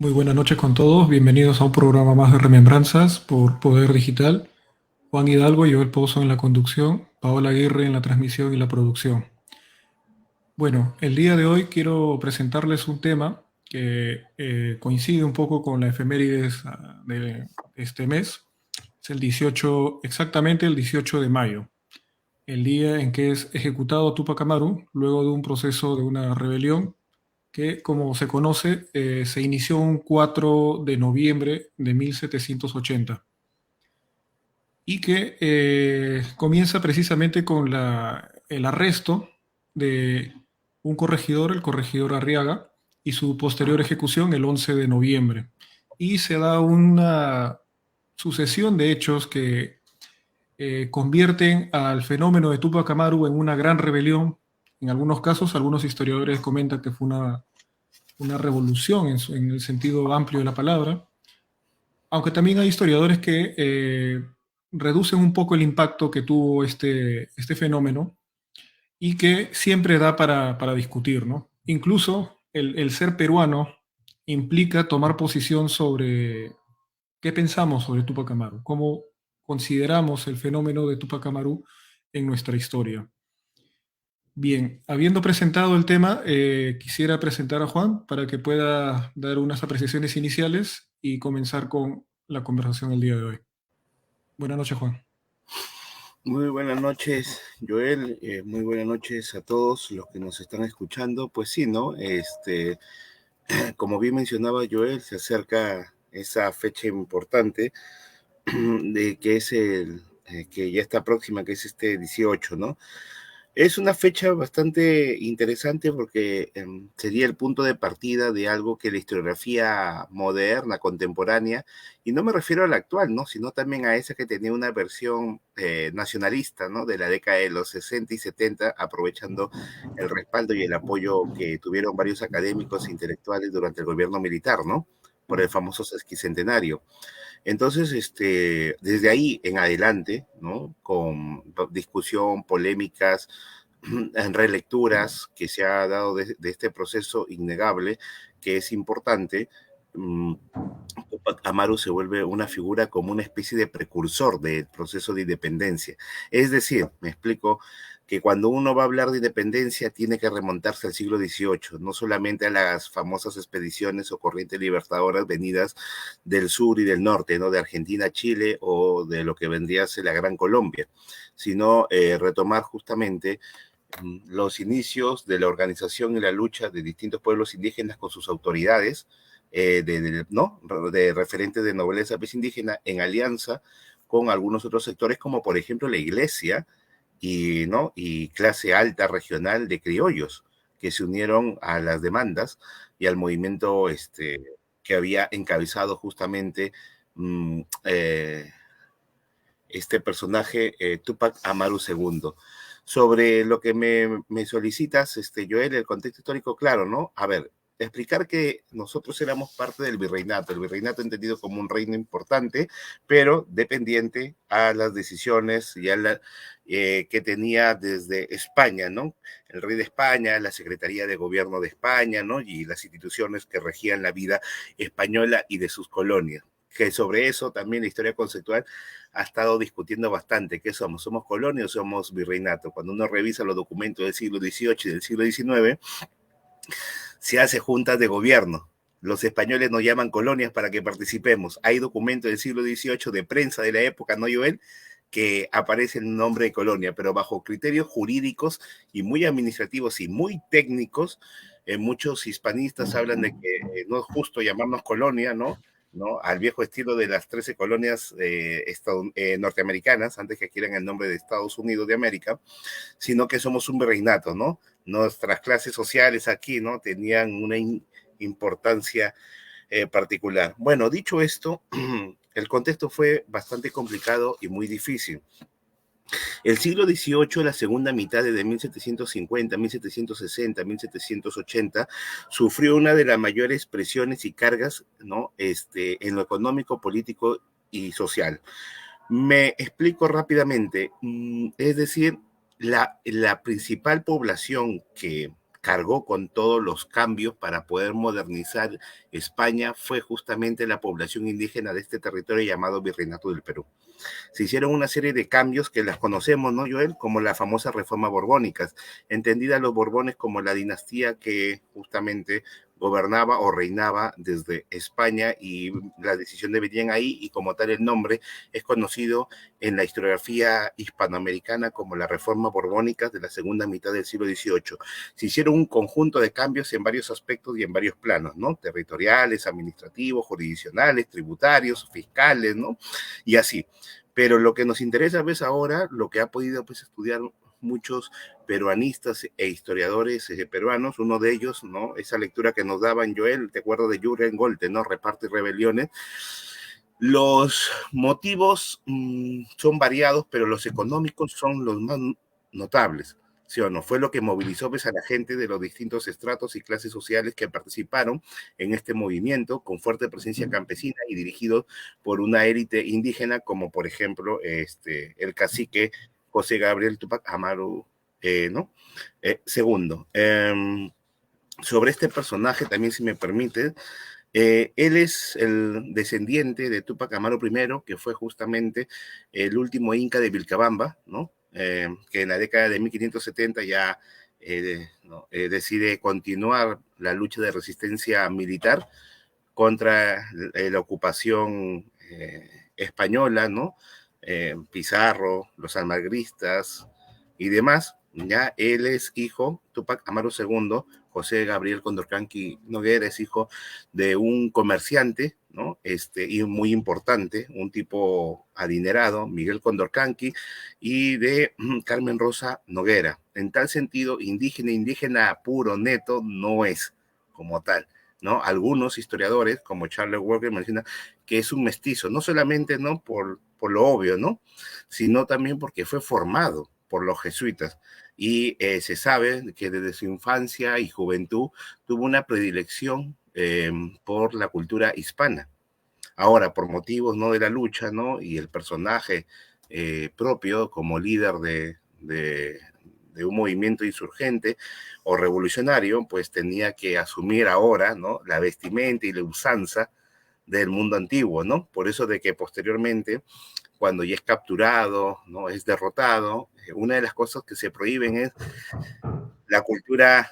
Muy buenas noches con todos, bienvenidos a un programa más de Remembranzas por Poder Digital. Juan Hidalgo y Joel Pozo en la conducción, Paola Aguirre en la transmisión y la producción. Bueno, el día de hoy quiero presentarles un tema que coincide un poco con la efemérides de este mes. Es el 18, exactamente el 18 de mayo, el día en que es ejecutado Túpac Amaru luego de un proceso de una rebelión que, como se conoce, se inició un 4 de noviembre de 1780 y que comienza precisamente con el arresto de un corregidor, el corregidor Arriaga, y su posterior ejecución el 11 de noviembre. Y se da una sucesión de hechos que convierten al fenómeno de Túpac Amaru en una gran rebelión. En algunos casos, algunos historiadores comentan que fue una revolución en el sentido amplio de la palabra, aunque también hay historiadores que reducen un poco el impacto que tuvo este fenómeno y que siempre da para discutir, ¿no? Incluso el ser peruano implica tomar posición sobre qué pensamos sobre Túpac Amaru, cómo consideramos el fenómeno de Túpac Amaru en nuestra historia. Bien, habiendo presentado el tema, quisiera presentar a Juan para que pueda dar unas apreciaciones iniciales y comenzar con la conversación el día de hoy. Buenas noches, Juan. Muy buenas noches, Joel. Muy buenas noches a todos los que nos están escuchando. Pues sí, ¿no? Como bien mencionaba Joel, se acerca esa fecha importante de que es que ya está próxima, que es este 18, ¿no? Es una fecha bastante interesante porque sería el punto de partida de algo que la historiografía moderna, contemporánea, y no me refiero a la actual, ¿no? Sino también a esa que tenía una versión nacionalista, ¿no? De la década de los 60 y 70, aprovechando el respaldo y el apoyo que tuvieron varios académicos e intelectuales durante el gobierno militar, ¿no? Por el famoso sesquicentenario. Entonces, desde ahí en adelante, ¿no? Con discusión, polémicas, en relecturas que se ha dado de este proceso innegable, que es importante, mm, Tupac Amaru se vuelve una figura como una especie de precursor del proceso de independencia. Es decir, me explico, que cuando uno va a hablar de independencia tiene que remontarse al siglo XVIII, no solamente a las famosas expediciones o corrientes libertadoras venidas del sur y del norte, ¿no? De Argentina, Chile o de lo que vendría a ser la Gran Colombia, sino retomar justamente los inicios de la organización y la lucha de distintos pueblos indígenas con sus autoridades, ¿no? De referentes de nobleza pues, indígena en alianza con algunos otros sectores, como por ejemplo la iglesia y, ¿no? y clase alta regional de criollos que se unieron a las demandas y al movimiento que había encabezado justamente este personaje, Tupac Amaru II. Sobre lo que me solicitas, Joel, el contexto histórico, claro, ¿no? A ver, explicar que nosotros éramos parte del virreinato, el virreinato entendido como un reino importante, pero dependiente a las decisiones y a que tenía desde España, ¿no? El rey de España, la Secretaría de Gobierno de España, ¿no? Y las instituciones que regían la vida española y de sus colonias. Que sobre eso también la historia conceptual ha estado discutiendo bastante. ¿Qué somos? ¿Somos colonia o somos virreinato? Cuando uno revisa los documentos del siglo XVIII y del siglo XIX, se hace juntas de gobierno. Los españoles nos llaman colonias para que participemos. Hay documentos del siglo XVIII de prensa de la época, ¿no, Joel? Que aparece el nombre de colonia, pero bajo criterios jurídicos y muy administrativos y muy técnicos, muchos hispanistas hablan de que no es justo llamarnos colonia, ¿no? ¿No? Al viejo estilo de las 13 colonias norteamericanas, antes que quieran el nombre de Estados Unidos de América, sino que somos un virreinato, ¿no? Nuestras clases sociales aquí, ¿no? Tenían una importancia particular. Bueno, dicho esto, el contexto fue bastante complicado y muy difícil. El siglo XVIII, la segunda mitad de 1750, 1760, 1780, sufrió una de las mayores presiones y cargas, ¿no? En lo económico, político y social. Me explico rápidamente, es decir, la principal población cargó con todos los cambios para poder modernizar España fue justamente la población indígena de este territorio llamado Virreinato del Perú. Se hicieron una serie de cambios que las conocemos, ¿no, Joel? Como la famosa reforma borbónica, entendida los Borbones como la dinastía que justamente gobernaba o reinaba desde España y la decisión de venían ahí y como tal el nombre es conocido en la historiografía hispanoamericana como la reforma borbónica de la segunda mitad del siglo XVIII. Se hicieron un conjunto de cambios en varios aspectos y en varios planos, ¿no? Territoriales, administrativos, jurisdiccionales, tributarios, fiscales, ¿no? Y así. Pero lo que nos interesa, ves, ahora, lo que ha podido pues, estudiar muchos peruanistas e historiadores peruanos, uno de ellos, ¿no? Esa lectura que nos daban, Joel, te acuerdo de Jürgen Golte, ¿no? Reparte y rebeliones. Los motivos son variados, pero los económicos son los más notables. ¿Sí o no? Fue lo que movilizó pues, a la gente de los distintos estratos y clases sociales que participaron en este movimiento con fuerte presencia campesina y dirigido por una élite indígena como por ejemplo el cacique José Gabriel Tupac Amaru, ¿no? Segundo, sobre este personaje también, si me permite, él es el descendiente de Túpac Amaru I, que fue justamente el último inca de Vilcabamba, ¿no? Que en la década de 1570 ya ¿no? Decide continuar la lucha de resistencia militar contra la ocupación española, ¿no? Pizarro, los almagristas y demás. Ya él es hijo, Túpac Amaru II, José Gabriel Condorcanqui Noguera es hijo de un comerciante, ¿no? Y muy importante, un tipo adinerado, Miguel Condorcanqui, y de Carmen Rosa Noguera. En tal sentido, indígena puro, neto, no es como tal. ¿No? Algunos historiadores, como Charles Walker, mencionan que es un mestizo, no solamente ¿no? por lo obvio, ¿no? Sino también porque fue formado por los jesuitas y se sabe que desde su infancia y juventud tuvo una predilección por la cultura hispana. Ahora, por motivos ¿no? de la lucha, ¿no? Y el personaje propio como líder de un movimiento insurgente o revolucionario, pues tenía que asumir ahora, ¿no? La vestimenta y la usanza del mundo antiguo, ¿no? Por eso de que posteriormente, cuando ya es capturado, ¿no? Es derrotado, una de las cosas que se prohíben es la cultura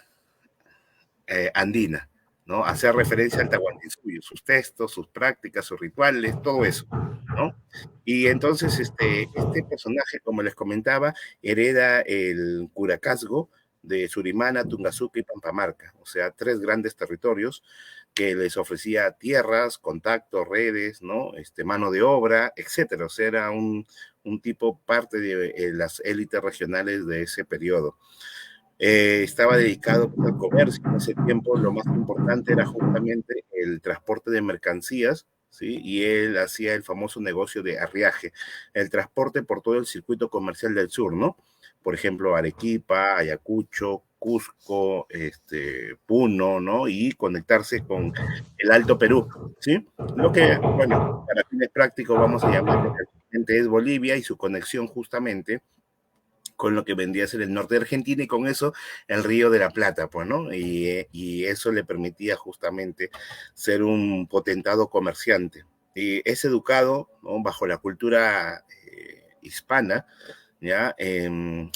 andina, ¿no? Hacer referencia al Tahuantinsuyo, sus textos, sus prácticas, sus rituales, todo eso, ¿no? Y entonces este personaje, como les comentaba, hereda el curacazgo de Surimana, Tungazuca y Pampamarca, o sea, 3 grandes territorios que les ofrecía tierras, contactos, redes, ¿no? Mano de obra, etcétera. O sea, era un tipo parte de las élites regionales de ese periodo. Estaba dedicado al comercio. En ese tiempo lo más importante era justamente el transporte de mercancías, ¿sí? Y él hacía el famoso negocio de arriaje, el transporte por todo el circuito comercial del sur, ¿no? Por ejemplo, Arequipa, Ayacucho, Cusco, Puno, ¿no? Y conectarse con el Alto Perú, ¿sí? Lo que, bueno, para fines prácticos vamos a llamar lo que actualmente es Bolivia y su conexión justamente con lo que vendría a ser el norte de Argentina y con eso el Río de la Plata, pues, ¿no? Y eso le permitía justamente ser un potentado comerciante. Y es educado, ¿no? Bajo la cultura hispana, ¿ya? En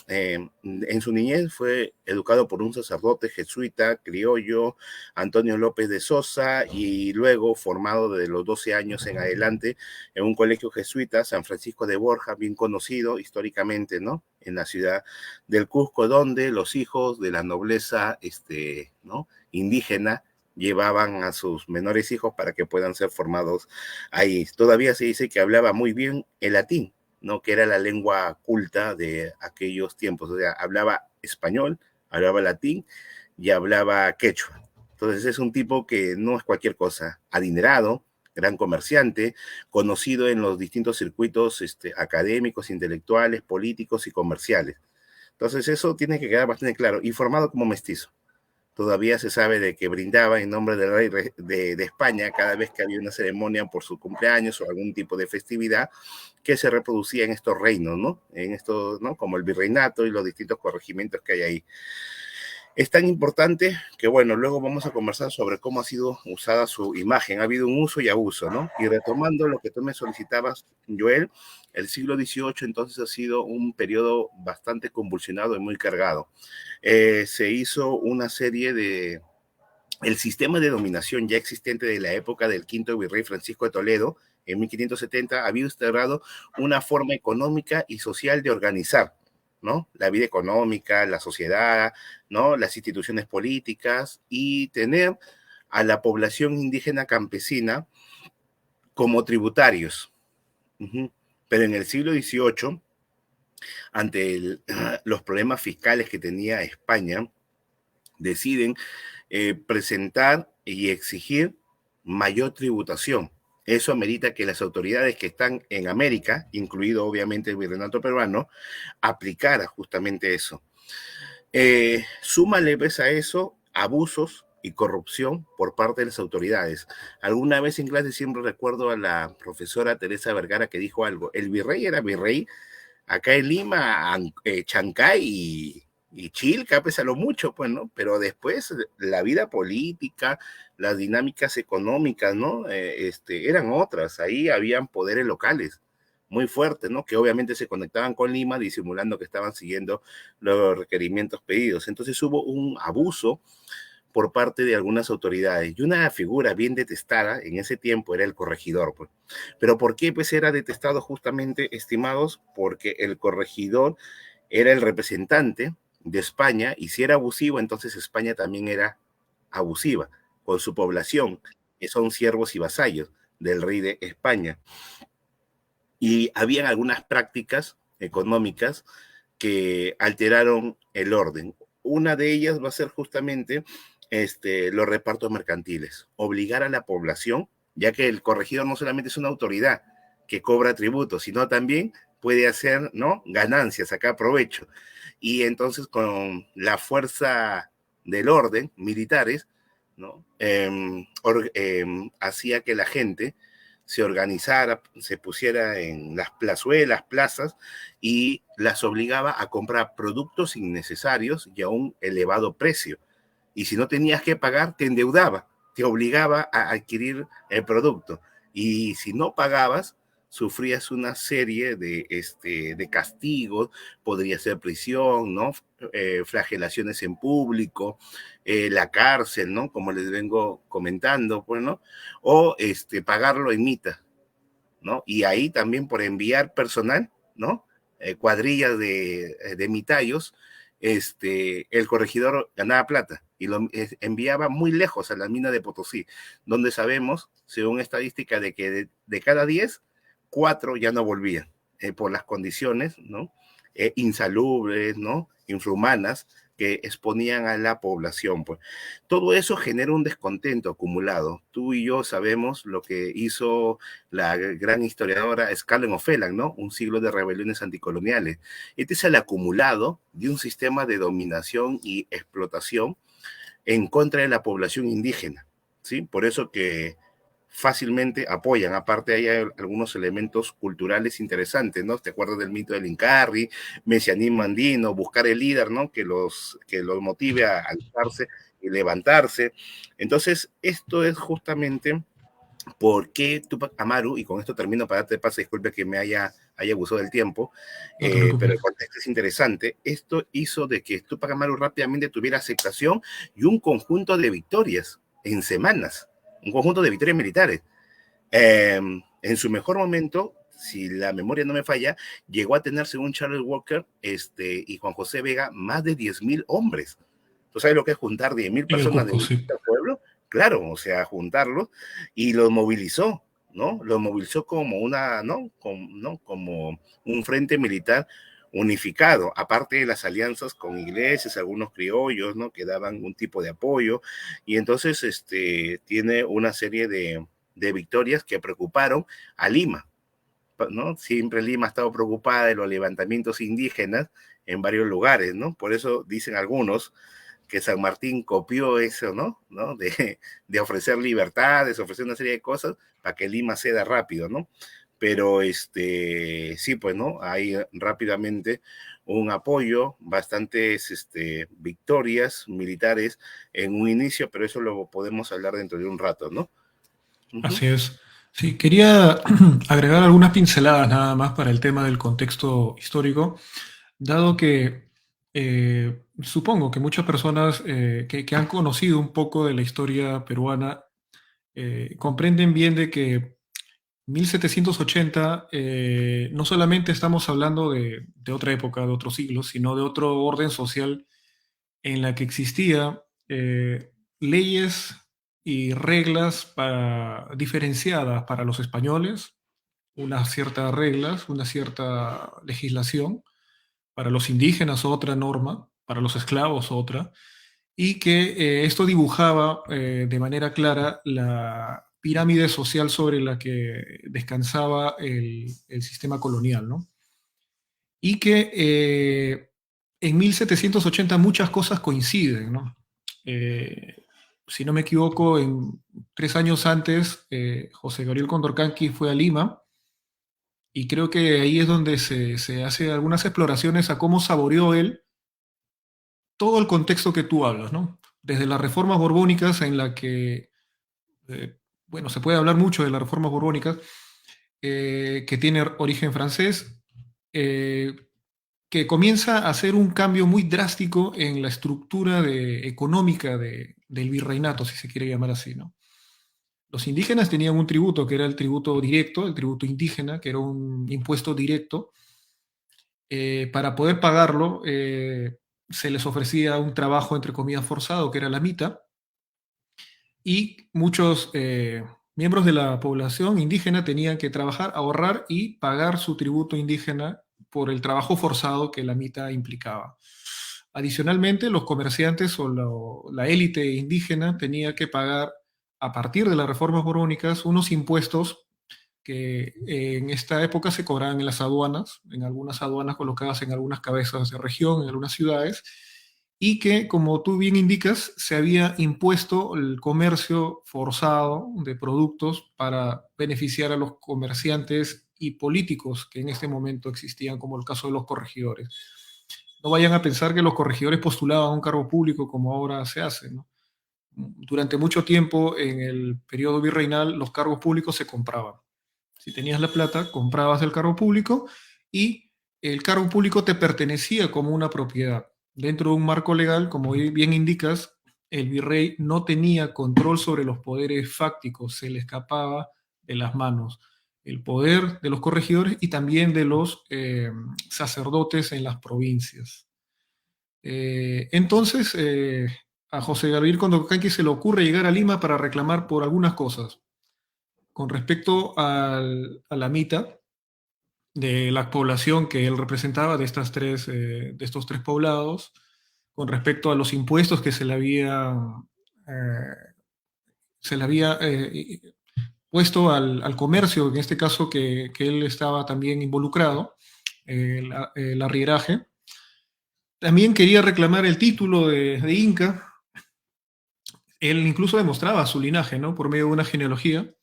su niñez fue educado por un sacerdote jesuita criollo, Antonio López de Sosa, y luego formado desde los 12 años en adelante en un colegio jesuita, San Francisco de Borja, bien conocido históricamente, ¿no? En la ciudad del Cusco, donde los hijos de la nobleza, ¿no? Indígena llevaban a sus menores hijos para que puedan ser formados ahí. Todavía se dice que hablaba muy bien el latín, ¿no? Que era la lengua culta de aquellos tiempos. O sea, hablaba español, hablaba latín y hablaba quechua. Entonces es un tipo que no es cualquier cosa, adinerado, gran comerciante, conocido en los distintos circuitos académicos, intelectuales, políticos y comerciales. Entonces eso tiene que quedar bastante claro, y formado como mestizo. Todavía se sabe de que brindaba en nombre del rey de España cada vez que había una ceremonia por su cumpleaños o algún tipo de festividad que se reproducía en estos reinos, ¿no? En estos, ¿no? Como el virreinato y los distintos corregimientos que hay ahí. Es tan importante que, bueno, luego vamos a conversar sobre cómo ha sido usada su imagen. Ha habido un uso y abuso, ¿no? Y retomando lo que tú me solicitabas, Joel, el siglo XVIII entonces ha sido un periodo bastante convulsionado y muy cargado. Se hizo una serie de... El sistema de dominación ya existente de la época del quinto virrey Francisco de Toledo, en 1570, había instaurado una forma económica y social de organizar, ¿no? La vida económica, la sociedad, ¿no? Las instituciones políticas y tener a la población indígena campesina como tributarios. Pero en el siglo XVIII, ante los problemas fiscales que tenía España, deciden presentar y exigir mayor tributación. Eso amerita que las autoridades que están en América, incluido obviamente el virreinato peruano, aplicara justamente eso. Súmale pues a eso abusos y corrupción por parte de las autoridades. Alguna vez en clase siempre recuerdo a la profesora Teresa Vergara que dijo algo, el virrey era virrey acá en Lima, Chancay y Chilca, pese a lo mucho, pues, ¿no? Pero después la vida política, las dinámicas económicas, ¿no? Eran otras, ahí habían poderes locales muy fuertes, ¿no? Que obviamente se conectaban con Lima disimulando que estaban siguiendo los requerimientos pedidos. Entonces hubo un abuso por parte de algunas autoridades. Y una figura bien detestada en ese tiempo era el corregidor. Pues. Pero ¿por qué pues, era detestado justamente, estimados? Porque el corregidor era el representante de España y si era abusivo, entonces España también era abusiva con su población, que son siervos y vasallos del rey de España. Y habían algunas prácticas económicas que alteraron el orden. Una de ellas va a ser justamente los repartos mercantiles, obligar a la población, ya que el corregidor no solamente es una autoridad que cobra tributos, sino también puede hacer ¿no? ganancias, sacar provecho. Y entonces con la fuerza del orden, militares, ¿no? Hacía que la gente se organizara, se pusiera en las plazuelas, plazas, y las obligaba a comprar productos innecesarios y a un elevado precio. Y si no tenías que pagar, te endeudaba, te obligaba a adquirir el producto. Y si no pagabas, sufrías una serie de castigos, podría ser prisión, ¿no? Flagelaciones en público, la cárcel, ¿no? Como les vengo comentando, pues, ¿no? O pagarlo en mitad, ¿no? Y ahí también por enviar personal, ¿no? Cuadrillas de mitayos, el corregidor ganaba plata y lo enviaba muy lejos a la mina de Potosí, donde sabemos, según estadística, de que de cada 10, 4 ya no volvían por las condiciones, ¿no? Insalubres, ¿no? Infrahumanas que exponían a la población. Pues. Todo eso genera un descontento acumulado. Tú y yo sabemos lo que hizo la gran historiadora Scarlett O'Fellan, ¿no? Un siglo de rebeliones anticoloniales. Este es el acumulado de un sistema de dominación y explotación en contra de la población indígena, ¿sí? Por eso que fácilmente apoyan. Aparte hay algunos elementos culturales interesantes, ¿no? ¿Te acuerdas del mito del Incarri, mesianismo andino, buscar el líder, ¿no? Que los motive a alzarse y levantarse. Entonces, esto es justamente por qué Tupac Amaru, y con esto termino para darte paso, disculpe que me haya abusado del tiempo, No te pero preocupes. el contexto es interesante. Esto hizo de que Tupac Amaru rápidamente tuviera aceptación y un conjunto de victorias en semanas, un conjunto de victorias militares. En su mejor momento, si la memoria no me falla, llegó a tener, según Charles Walker y Juan José Vega, más de 10,000 hombres. ¿Tú sabes lo que es juntar 10,000 En el personas de Cusco, un sí. pueblo? Claro, o sea, juntarlos y los movilizó, ¿no? Los movilizó como una, ¿no? Como un frente militar unificado, aparte de las alianzas con iglesias, algunos criollos, ¿no? Que daban un tipo de apoyo, y entonces tiene una serie de victorias que preocuparon a Lima, ¿no? Siempre Lima ha estado preocupada de los levantamientos indígenas en varios lugares, ¿no? Por eso dicen algunos que San Martín copió eso, ¿no? De ofrecer libertades, ofrecer una serie de cosas para que Lima ceda rápido, ¿no? Pero sí, pues, ¿no? Ahí rápidamente un apoyo, bastantes victorias militares en un inicio, pero eso lo podemos hablar dentro de un rato, ¿no? Ujú. Así es. Sí, quería agregar algunas pinceladas nada más para el tema del contexto histórico, dado que supongo que muchas personas que han conocido un poco de la historia peruana comprenden bien de que 1780 no solamente estamos hablando de otra época, de otro siglo, sino de otro orden social en la que existía leyes y reglas diferenciadas para los españoles, unas ciertas reglas, una cierta legislación, para los indígenas otra norma, para los esclavos otra, y que esto dibujaba de manera clara la pirámide social sobre la que descansaba el sistema colonial, ¿no? Y que en 1780 muchas cosas coinciden, ¿no? Eh, si no me equivoco, 3 años antes, José Gabriel Condorcanqui fue a Lima y creo que ahí es donde se hace algunas exploraciones a cómo saboreó él todo el contexto que tú hablas, ¿no? Desde las reformas borbónicas en la que, bueno, se puede hablar mucho de las reformas borbónicas, que tiene origen francés, eh, que comienza a hacer un cambio muy drástico en la estructura económica del virreinato, si se quiere llamar así, ¿no? Los indígenas tenían un tributo que era el tributo directo, el tributo indígena, que era un impuesto directo. Para poder pagarlo, se les ofrecía un trabajo, entre comillas, forzado, que era la mita, y muchos miembros de la población indígena tenían que trabajar, ahorrar y pagar su tributo indígena por el trabajo forzado que la mita implicaba. Adicionalmente, los comerciantes o la élite indígena tenía que pagar, a partir de las reformas borbónicas, unos impuestos que en esta época se cobraban en las aduanas, en algunas aduanas colocadas en algunas cabezas de región, en algunas ciudades, y que, como tú bien indicas, se había impuesto el comercio forzado de productos para beneficiar a los comerciantes y políticos que en este momento existían, como el caso de los corregidores. No vayan a pensar que los corregidores postulaban un cargo público como ahora se hace, ¿no? Durante mucho tiempo, en el periodo virreinal, los cargos públicos se compraban. Si tenías la plata, comprabas el cargo público y el cargo público te pertenecía como una propiedad. Dentro de un marco legal, como bien indicas, el virrey no tenía control sobre los poderes fácticos, se le escapaba de las manos el poder de los corregidores y también de los sacerdotes en las provincias. Entonces, a José Gabriel Condorcanqui se le ocurre llegar a Lima para reclamar por algunas cosas. Con respecto a la mita de la población que él representaba de estos tres poblados, con respecto a los impuestos que eh, se le había puesto al comercio, en este caso que él estaba también involucrado, el arrieraje. También quería reclamar el título de Inca. Él incluso demostraba su linaje, ¿no? Por medio de una genealogía.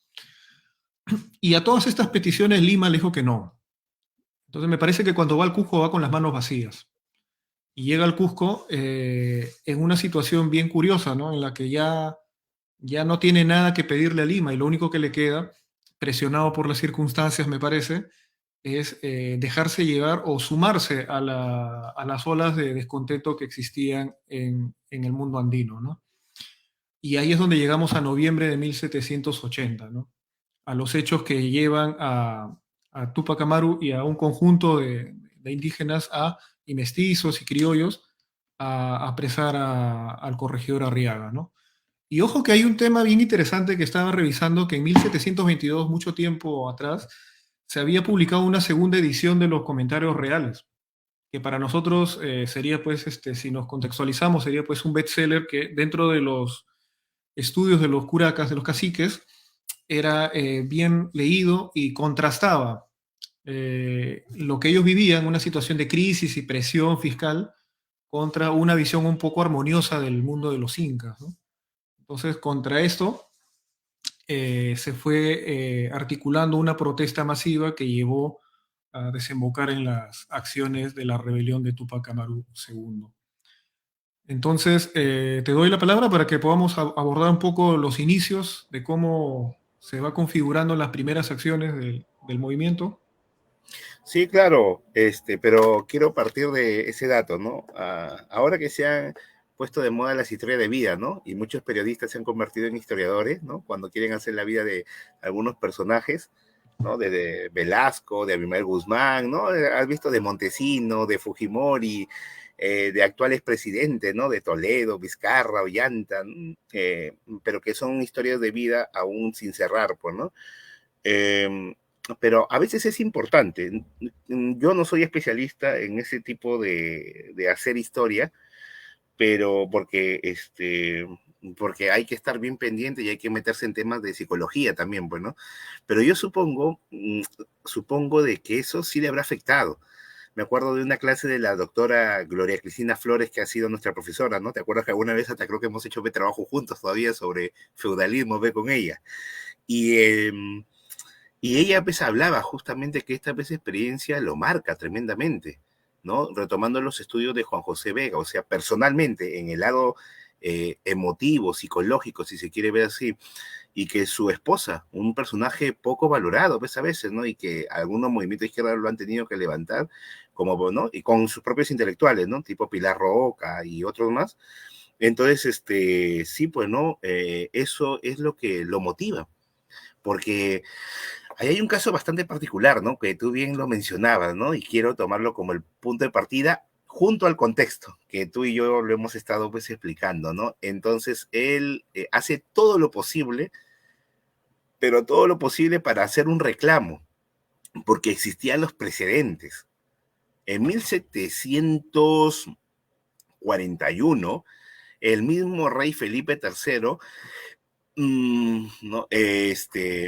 Y a todas estas peticiones Lima le dijo que no. Entonces me parece que cuando va al Cusco va con las manos vacías. Y llega al Cusco en una situación bien curiosa, ¿no? En la que ya no tiene nada que pedirle a Lima y lo único que le queda, presionado por las circunstancias, me parece, es dejarse llevar o sumarse a las olas de descontento que existían en el mundo andino, ¿no? Y ahí es donde llegamos a noviembre de 1780, ¿no? A los hechos que llevan a Túpac Amaru y a un conjunto de indígenas y mestizos y criollos a apresar al corregidor Arriaga, ¿no? Y ojo que hay un tema bien interesante que estaba revisando, que en 1722, mucho tiempo atrás, se había publicado una segunda edición de los comentarios reales, que para nosotros sería pues, si nos contextualizamos, sería pues un bestseller que dentro de los estudios de los curacas, de los caciques, era bien leído y contrastaba lo que ellos vivían, una situación de crisis y presión fiscal, contra una visión un poco armoniosa del mundo de los incas, ¿no? Entonces, contra esto se fue articulando una protesta masiva que llevó a desembocar en las acciones de la rebelión de Tupac Amaru II. Entonces, te doy la palabra para que podamos abordar un poco los inicios de cómo se va configurando las primeras acciones del movimiento. Sí, claro, pero quiero partir de ese dato, ¿no? Ahora que se han puesto de moda las historias de vida, ¿no? Y muchos periodistas se han convertido en historiadores, ¿no? Cuando quieren hacer la vida de algunos personajes, ¿no? De Velasco, de Abimael Guzmán, ¿no? Has visto de Montesino, de Fujimori, de actuales presidentes, ¿no? De Toledo, Vizcarra, Ollanta, pero que son historias de vida aún sin cerrar, pues, ¿no? Eh, pero a veces es importante. Yo no soy especialista en ese tipo de hacer historia, pero porque hay que estar bien pendiente y hay que meterse en temas de psicología también, bueno. Pero yo supongo de que eso sí le habrá afectado. Me acuerdo de una clase de la doctora Gloria Cristina Flores, que ha sido nuestra profesora, ¿no? ¿Te acuerdas que alguna vez hasta creo que hemos hecho trabajo juntos todavía sobre feudalismo, ve con ella? Y y ella pues hablaba justamente que esta vez experiencia lo marca tremendamente, ¿no? Retomando los estudios de Juan José Vega, o sea, personalmente, en el lado emotivo, psicológico, si se quiere ver así, y que su esposa, un personaje poco valorado, pues a veces, ¿no? Y que algunos movimientos izquierdos lo han tenido que levantar, como, ¿no? Y con sus propios intelectuales, ¿no? Tipo Pilar Roca y otros más. Entonces, sí, pues, ¿no? Eso es lo que lo motiva, porque ahí hay un caso bastante particular, ¿no? Que tú bien lo mencionabas, ¿no? Y quiero tomarlo como el punto de partida junto al contexto que tú y yo lo hemos estado pues explicando, ¿no? Entonces, él hace todo lo posible, pero todo lo posible para hacer un reclamo, porque existían los precedentes. En 1741, el mismo rey Felipe III no,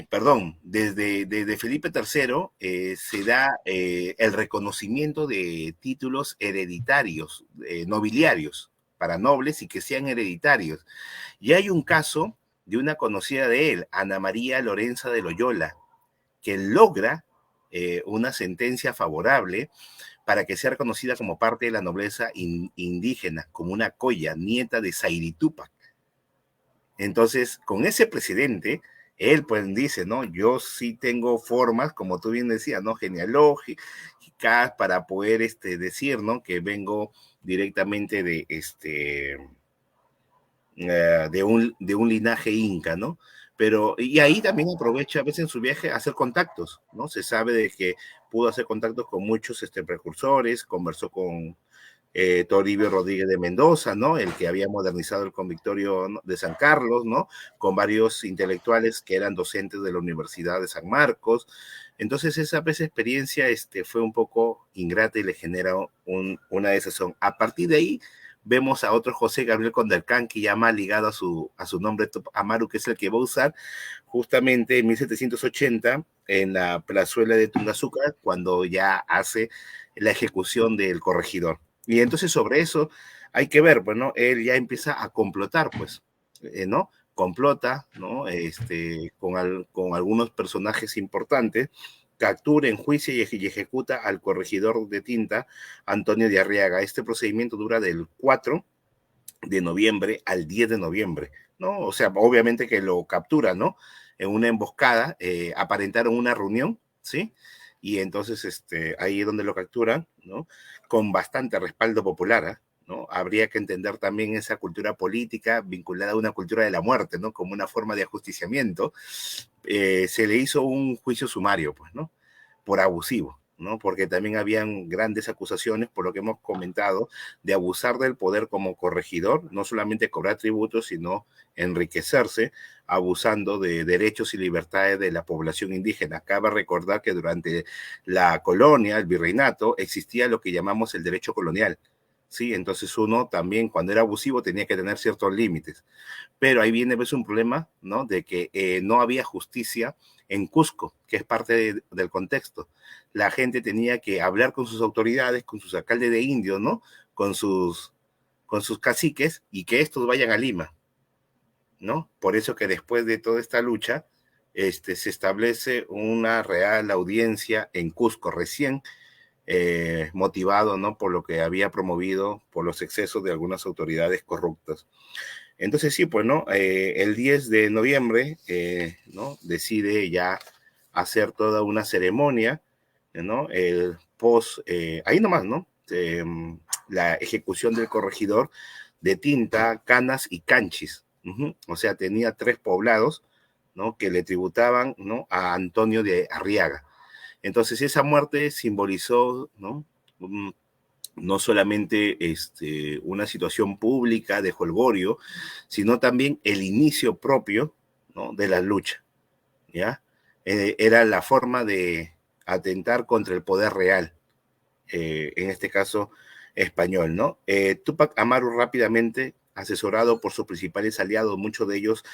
perdón, desde Felipe III se da el reconocimiento de títulos hereditarios, nobiliarios, para nobles y que sean hereditarios. Y hay un caso de una conocida de él, Ana María Lorenza de Loyola, que logra una sentencia favorable para que sea reconocida como parte de la nobleza indígena, como una coya, nieta de Zairi Túpac. Entonces, con ese presidente, él pues dice, ¿no? Yo sí tengo formas, como tú bien decías, ¿no? Genealógicas para poder decir, ¿no? Que vengo directamente de un linaje inca, ¿no? Pero, y ahí también aprovecha a veces en su viaje a hacer contactos, ¿no? Se sabe de que pudo hacer contactos con muchos precursores, conversó con Toribio Rodríguez de Mendoza, ¿no? El que había modernizado el convictorio de San Carlos, ¿no? Con varios intelectuales que eran docentes de la Universidad de San Marcos. Entonces esa vez experiencia fue un poco ingrata y le genera una desazón. A partir de ahí vemos a otro José Gabriel Condercán que llama ligado a su nombre Amaru, que es el que va a usar justamente en 1780 en la plazuela de Tungazúcar, cuando ya hace la ejecución del corregidor. Y entonces sobre eso hay que ver, pues, ¿no? Él ya empieza a complotar, pues, ¿no? Complota, ¿no? Con algunos personajes importantes, captura, enjuicia y ejecuta al corregidor de Tinta, Antonio de Arriaga. Este procedimiento dura del 4 de noviembre al 10 de noviembre, ¿no? O sea, obviamente que lo captura, ¿no? En una emboscada, aparentaron una reunión, ¿sí? Y entonces ahí es donde lo capturan, ¿no? Con bastante respaldo popular, ¿eh? ¿No? Habría que entender también esa cultura política vinculada a una cultura de la muerte, ¿no? Como una forma de ajusticiamiento. Se le hizo un juicio sumario, pues, ¿no? Por abusivo, ¿no? Porque también habían grandes acusaciones, por lo que hemos comentado, de abusar del poder como corregidor, no solamente cobrar tributos, sino enriquecerse abusando de derechos y libertades de la población indígena. Cabe recordar que durante la colonia, el virreinato, existía lo que llamamos el derecho colonial. Sí, entonces uno también cuando era abusivo tenía que tener ciertos límites. Pero ahí viene pues, un problema, ¿no? De que no había justicia en Cusco, que es parte del contexto. La gente tenía que hablar con sus autoridades, con sus alcaldes de indios, ¿no? Con con sus caciques y que estos vayan a Lima, ¿no? Por eso que después de toda esta lucha, se establece una real audiencia en Cusco, recién motivado, ¿no?, por lo que había promovido por los excesos de algunas autoridades corruptas. Entonces sí, pues, ¿no? El 10 de noviembre, ¿no?, decide ya hacer toda una ceremonia, ¿no? El post, ahí nomás, ¿no? La ejecución del corregidor de Tinta, Canas y Canchis. O sea, tenía 3 poblados, ¿no?, que le tributaban, ¿no?, a Antonio de Arriaga. Entonces esa muerte simbolizó, ¿no?, no solamente una situación pública de jolgorio, sino también el inicio propio, ¿no?, de la lucha, ¿ya? Era la forma de atentar contra el poder real, en este caso español, ¿no? Túpac Amaru rápidamente, asesorado por sus principales aliados, muchos de ellos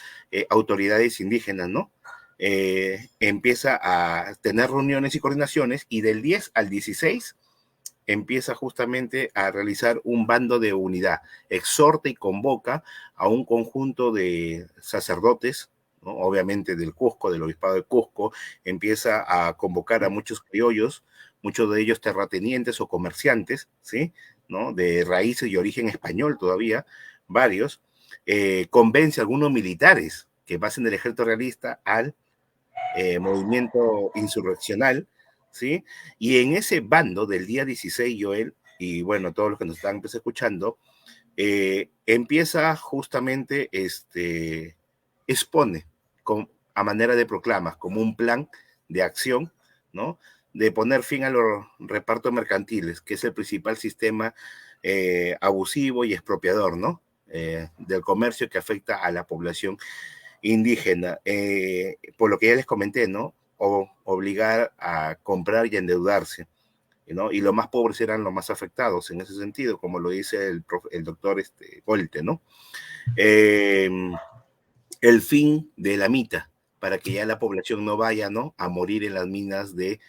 autoridades indígenas, ¿no? Empieza a tener reuniones y coordinaciones, y del 10 al 16 empieza justamente a realizar un bando de unidad, exhorta y convoca a un conjunto de sacerdotes, ¿no?, obviamente del Cusco, del obispado de Cusco, empieza a convocar a muchos criollos, muchos de ellos terratenientes o comerciantes, ¿sí?, ¿no?, de raíces y origen español todavía, varios, convence a algunos militares que pasen del ejército realista al movimiento insurreccional, ¿sí? Y en ese bando del día 16, Joel, y bueno, todos los que nos están pues, escuchando, empieza justamente, expone a manera de proclamas, como un plan de acción, ¿no?, de poner fin a los repartos mercantiles, que es el principal sistema abusivo y expropiador, ¿no?, del comercio que afecta a la población indígena, por lo que ya les comenté, ¿no? O obligar a comprar y endeudarse, ¿no? Y los más pobres eran los más afectados en ese sentido, como lo dice el doctor Golte, ¿no? Eh, el fin de la mita, para que ya la población no vaya, ¿no?, a morir en las minas de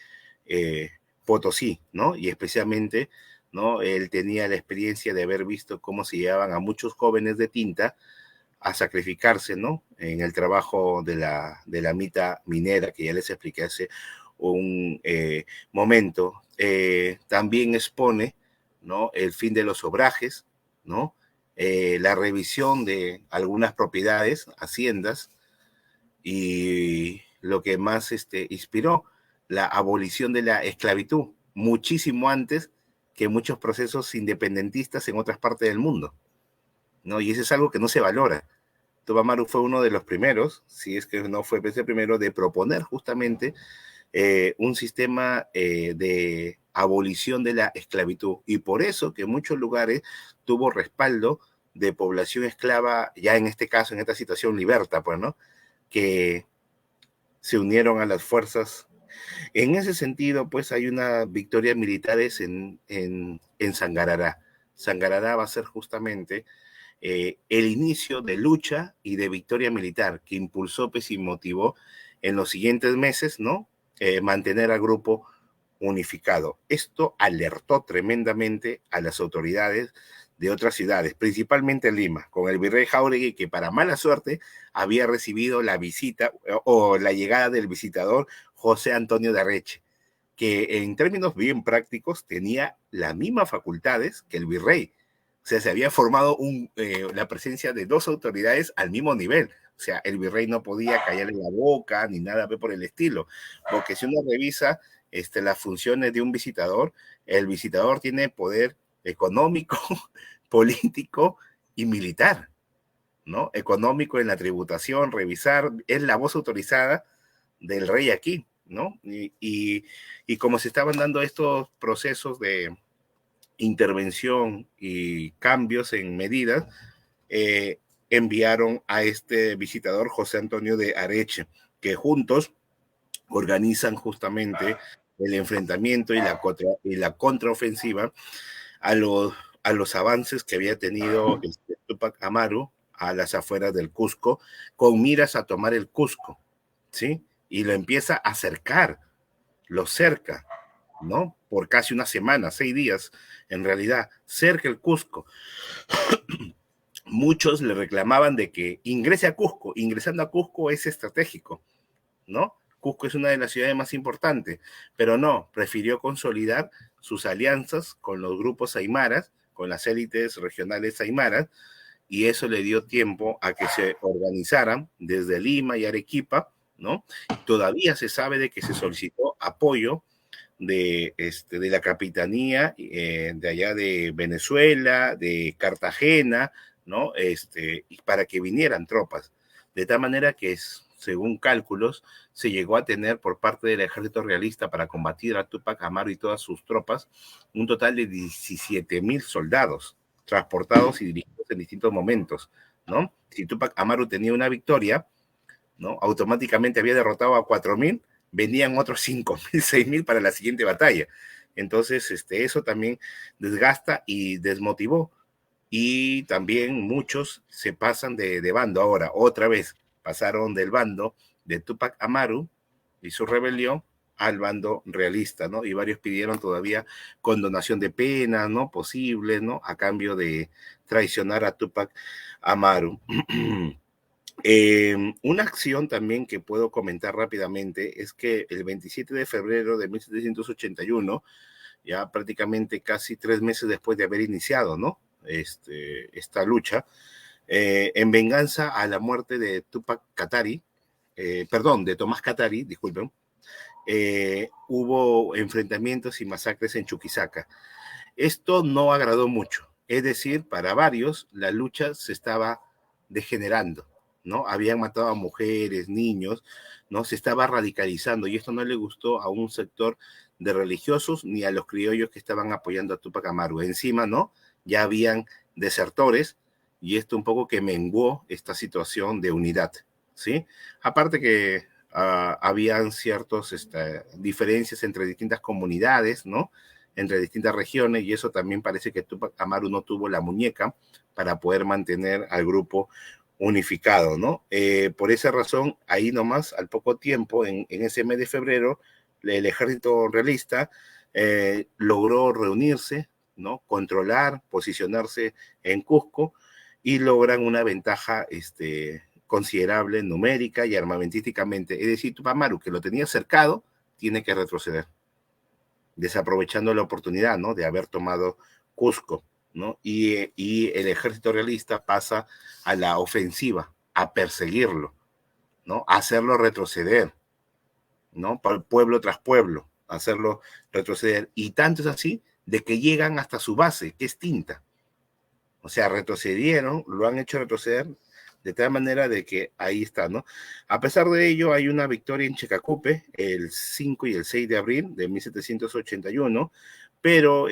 Potosí, ¿no? Y especialmente, ¿no?, él tenía la experiencia de haber visto cómo se llevaban a muchos jóvenes de Tinta a sacrificarse, ¿no?, en el trabajo de la mita minera, que ya les expliqué hace un momento. También expone, ¿no?, el fin de los obrajes, ¿no?, la revisión de algunas propiedades, haciendas, y lo que más inspiró, la abolición de la esclavitud, muchísimo antes que muchos procesos independentistas en otras partes del mundo, ¿no? Y eso es algo que no se valora. Túpac Amaru fue uno de los primeros, si es que no fue el primero, de proponer justamente un sistema de abolición de la esclavitud. Y por eso que en muchos lugares tuvo respaldo de población esclava, ya en este caso, en esta situación, liberta, pues, ¿no?, que se unieron a las fuerzas. En ese sentido, pues, hay unas victorias militares en Sangarará. Sangarará va a ser justamente el inicio de lucha y de victoria militar que impulsó, pues, y motivó en los siguientes meses, ¿no?, mantener al grupo unificado. Esto alertó tremendamente a las autoridades de otras ciudades, principalmente Lima, con el virrey Jáuregui, que para mala suerte había recibido la visita o la llegada del visitador José Antonio de Areche, que en términos bien prácticos tenía las mismas facultades que el virrey. O sea, se había formado la presencia de 2 autoridades al mismo nivel. O sea, el virrey no podía callarle la boca ni nada por el estilo. Porque si uno revisa las funciones de un visitador, el visitador tiene poder económico, político y militar, ¿no? Económico en la tributación, revisar, es la voz autorizada del rey aquí, ¿no? Y como se estaban dando estos procesos de intervención y cambios en medidas, enviaron a este visitador José Antonio de Areche, que juntos organizan justamente el enfrentamiento y la contraofensiva a a los avances que había tenido Túpac Amaru a las afueras del Cusco, con miras a tomar el Cusco, ¿sí? Y lo empieza a acercar, lo cerca, ¿no? Por casi una semana, 6 días, en realidad, cerca el Cusco. Muchos le reclamaban de que ingrese a Cusco. Ingresando a Cusco es estratégico, ¿no? Cusco es una de las ciudades más importantes, pero no, prefirió consolidar sus alianzas con los grupos aymaras, con las élites regionales aymaras, y eso le dio tiempo a que se organizaran desde Lima y Arequipa, ¿no? Todavía se sabe de que se solicitó apoyo de la capitanía de allá de Venezuela, de Cartagena, ¿no? Y para que vinieran tropas. De tal manera que, según cálculos, se llegó a tener por parte del ejército realista para combatir a Túpac Amaru y todas sus tropas un total de 17,000 soldados transportados y dirigidos en distintos momentos, ¿no? Si Túpac Amaru tenía una victoria, ¿no? Automáticamente había derrotado a 4,000, venían otros 5,000, 6,000 para la siguiente batalla. Entonces, eso también desgasta y desmotivó. Y también muchos se pasan de bando ahora, otra vez, pasaron del bando de Túpac Amaru y su rebelión al bando realista, ¿no? Y varios pidieron todavía condonación de penas, ¿no? Posibles, ¿no? A cambio de traicionar a Túpac Amaru. Una acción también que puedo comentar rápidamente es que el 27 de febrero de 1781, ya prácticamente casi 3 meses después de haber iniciado, ¿no? Esta lucha, en venganza a la muerte de Tupac Katari, perdón, de Tomás Katari, disculpen, hubo enfrentamientos y masacres en Chuquisaca. Esto no agradó mucho, es decir, para varios la lucha se estaba degenerando, ¿no? Habían matado a mujeres, niños, ¿no? Se estaba radicalizando y esto no le gustó a un sector de religiosos ni a los criollos que estaban apoyando a Túpac Amaru. Encima, ¿no? Ya habían desertores y esto un poco que menguó esta situación de unidad, ¿sí? Aparte que habían ciertas diferencias entre distintas comunidades, ¿no? Entre distintas regiones y eso también parece que Túpac Amaru no tuvo la muñeca para poder mantener al grupo unificado, ¿no? Por esa razón, ahí nomás, al poco tiempo, en ese mes de febrero, el ejército realista logró reunirse, ¿no? Controlar, posicionarse en Cusco y logran una ventaja considerable numérica y armamentísticamente. Es decir, Túpac Amaru, que lo tenía cercado, tiene que retroceder, desaprovechando la oportunidad, ¿no? De haber tomado Cusco, ¿no? Y el ejército realista pasa a la ofensiva, a perseguirlo, ¿no? A hacerlo retroceder, ¿no? Pueblo tras pueblo, hacerlo retroceder. Y tanto es así de que llegan hasta su base, que es Tinta. O sea, retrocedieron, lo han hecho retroceder de tal manera de que ahí está, ¿no? A pesar de ello, hay una victoria en Checacupe el 5 y el 6 de abril de 1781, pero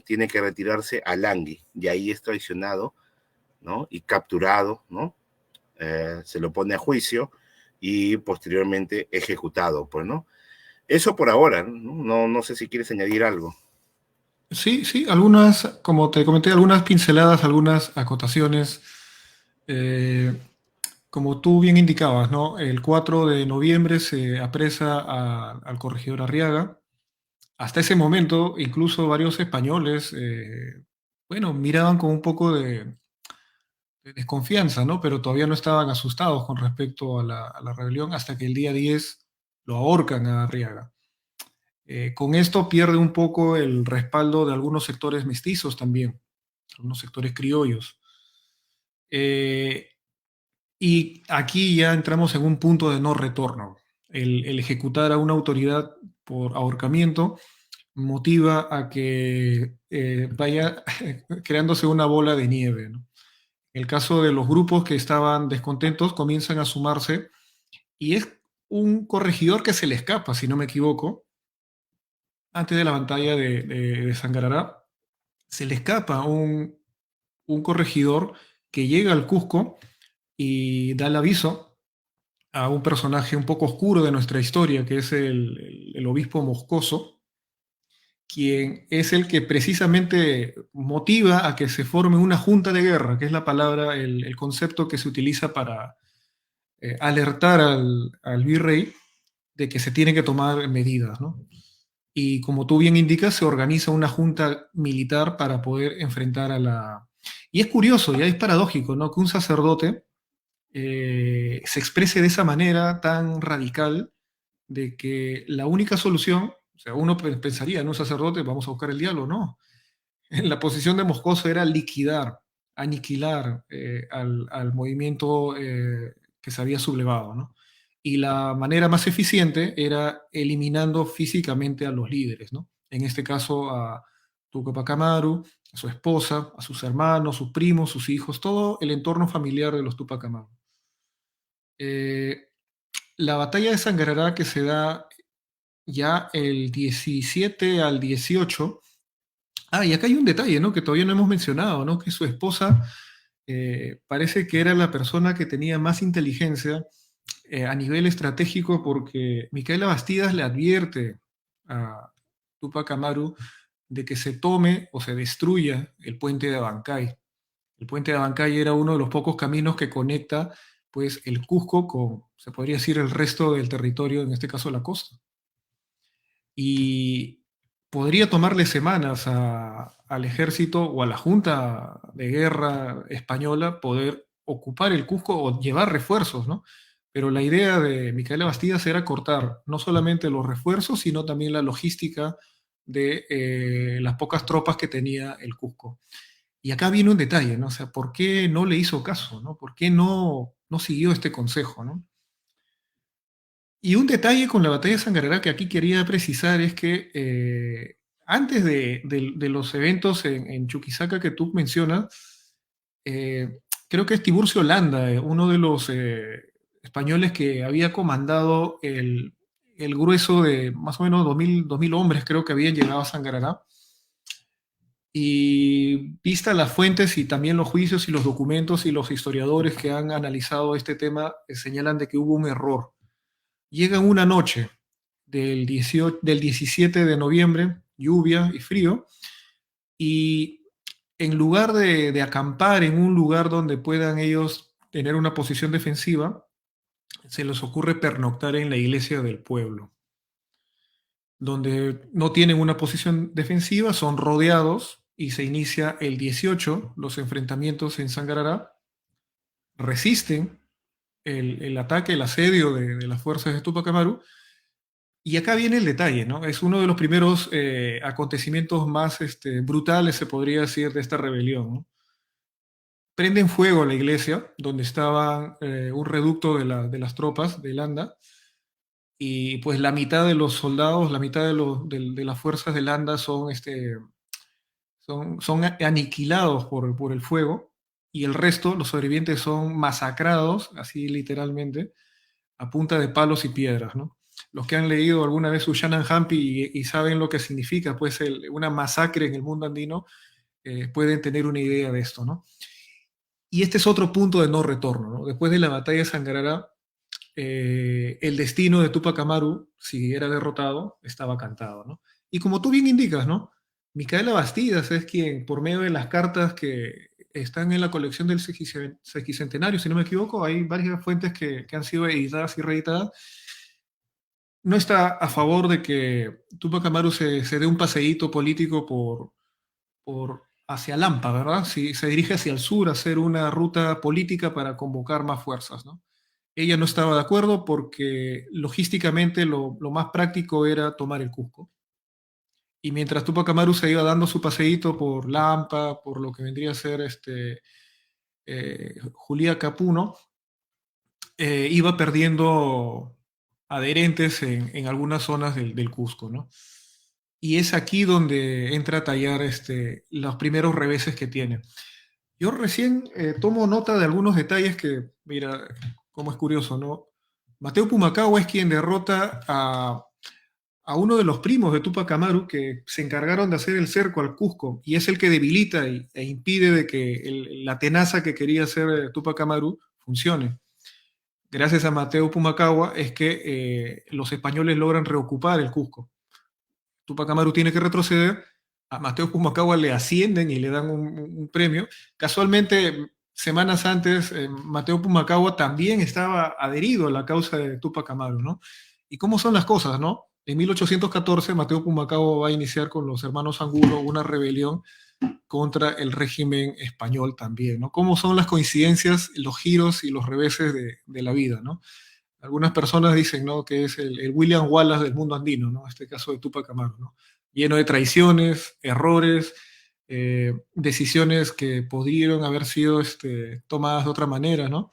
tiene que retirarse a Langui, y ahí es traicionado, ¿no? Y capturado, ¿no? Se lo pone a juicio y posteriormente ejecutado, pues, ¿no? Eso por ahora, ¿no? No sé si quieres añadir algo. Sí, sí, algunas, como te comenté, algunas pinceladas, algunas acotaciones. Eh, Como tú bien indicabas, ¿no? El 4 de noviembre se apresa al corregidor Arriaga. Hasta ese momento, incluso varios españoles, bueno, miraban con un poco de desconfianza, ¿no? Pero todavía no estaban asustados con respecto a la rebelión hasta que el día 10 lo ahorcan a Arriaga. Con esto pierde un poco el respaldo de algunos sectores mestizos también, algunos sectores criollos. Eh, Y aquí ya entramos en un punto de no retorno. El ejecutar a una autoridad por ahorcamiento motiva a que vaya creándose una bola de nieve, ¿no? En el caso de los grupos que estaban descontentos, comienzan a sumarse y es un corregidor que se le escapa, si no me equivoco, antes de la batalla de Sangarará, se le escapa un corregidor que llega al Cusco y da el aviso a un personaje un poco oscuro de nuestra historia, que es el obispo Moscoso, quien es el que precisamente motiva a que se forme una junta de guerra, que es la palabra, el concepto que se utiliza para alertar al virrey de que se tienen que tomar medidas, ¿no? Y como tú bien indicas, se organiza una junta militar para poder enfrentar a la... Y es curioso, ya es paradójico, ¿no? Que un sacerdote se exprese de esa manera tan radical de que la única solución, o sea, uno pensaría, en un sacerdote, vamos a buscar el diálogo, no. La posición de Moscoso era liquidar, aniquilar al movimiento que se había sublevado, ¿no? Y la manera más eficiente era eliminando físicamente a los líderes, ¿no? En este caso a Tupac Amaru, a su esposa, a sus hermanos, sus primos, sus hijos, todo el entorno familiar de los Tupac Amaru. Eh, la batalla de Sangarará, que se da ya el 17 al 18. Y acá hay un detalle, ¿no? Que todavía no hemos mencionado, ¿no? Que su esposa parece que era la persona que tenía más inteligencia a nivel estratégico, porque Micaela Bastidas le advierte a Tupac Amaru de que se tome o se destruya el puente de Abancay. El puente de Abancay era uno de los pocos caminos que conecta, pues, el Cusco con, se podría decir, el resto del territorio, en este caso la costa. Y podría tomarle semanas al ejército o a la Junta de Guerra española poder ocupar el Cusco o llevar refuerzos, ¿no? Pero la idea de Micaela Bastidas era cortar no solamente los refuerzos, sino también la logística de las pocas tropas que tenía el Cusco. Y acá viene un detalle, ¿no? O sea, ¿por qué no le hizo caso, ¿no? ¿Por qué no siguió este consejo, ¿no? Y un detalle con la batalla de Sangarará que aquí quería precisar es que antes de los eventos en Chuquisaca que tú mencionas, creo que es Tiburcio Landa, uno de los españoles que había comandado el grueso de más o menos 2000 hombres, creo que habían llegado a Sangarará. Y vista las fuentes y también los juicios y los documentos y los historiadores que han analizado este tema, señalan de que hubo un error. Llegan una noche del 17 de noviembre, lluvia y frío, y en lugar de acampar en un lugar donde puedan ellos tener una posición defensiva, se les ocurre pernoctar en la iglesia del pueblo, donde no tienen una posición defensiva, son rodeados y se inicia el 18, los enfrentamientos en Sangarará, resisten el ataque, el asedio de las fuerzas de Tupac Amaru. Y acá viene el detalle, ¿no? Es uno de los primeros acontecimientos más brutales, se podría decir, de esta rebelión, ¿no? Prenden fuego a la iglesia, donde estaba un reducto de las tropas de Landa, y pues la mitad de los soldados, la mitad de las fuerzas de Landa son aniquilados por el fuego, y el resto, los sobrevivientes, son masacrados, así literalmente, a punta de palos y piedras, ¿no? Los que han leído alguna vez Shannon Hampi y saben lo que significa pues una masacre en el mundo andino, pueden tener una idea de esto, ¿no? Y este es otro punto de no retorno, ¿no? Después de la batalla de Sangarará, el destino de Tupac Amaru, si era derrotado, estaba cantado, ¿no? Y como tú bien indicas, ¿no? Micaela Bastidas es quien, por medio de las cartas que están en la colección del Sesquicentenario, si no me equivoco, hay varias fuentes que han sido editadas y reeditadas, no está a favor de que Tupac Amaru se dé un paseíto político hacia Lampa, ¿verdad? Si se dirige hacia el sur a hacer una ruta política para convocar más fuerzas, ¿no? Ella no estaba de acuerdo porque logísticamente lo más práctico era tomar el Cusco. Y mientras Tupac Amaru se iba dando su paseíto por Lampa, por lo que vendría a ser Julia Capuno, iba perdiendo adherentes en algunas zonas del Cusco, ¿no? Y es aquí donde entra a tallar los primeros reveses que tiene. Yo recién tomo nota de algunos detalles que, mira, como es curioso, ¿no? Mateo Pumacahua es quien derrota a uno de los primos de Tupac Amaru que se encargaron de hacer el cerco al Cusco, y es el que debilita e impide de que la tenaza que quería hacer Tupac Amaru funcione. Gracias a Mateo Pumacahua es que los españoles logran reocupar el Cusco. Tupac Amaru tiene que retroceder, a Mateo Pumacahua le ascienden y le dan un premio. Casualmente, semanas antes, Mateo Pumacahua también estaba adherido a la causa de Tupac Amaru, ¿no? ¿Y cómo son las cosas, no? En 1814, Mateo Pumacahua va a iniciar con los hermanos Angulo una rebelión contra el régimen español también, ¿no? ¿Cómo son las coincidencias, los giros y los reveses de la vida, ¿no? Algunas personas dicen, ¿no?, que es el William Wallace del mundo andino, ¿no? Este caso de Tupac Amaru, ¿no? Lleno de traiciones, errores, decisiones que podrían haber sido tomadas de otra manera, ¿no?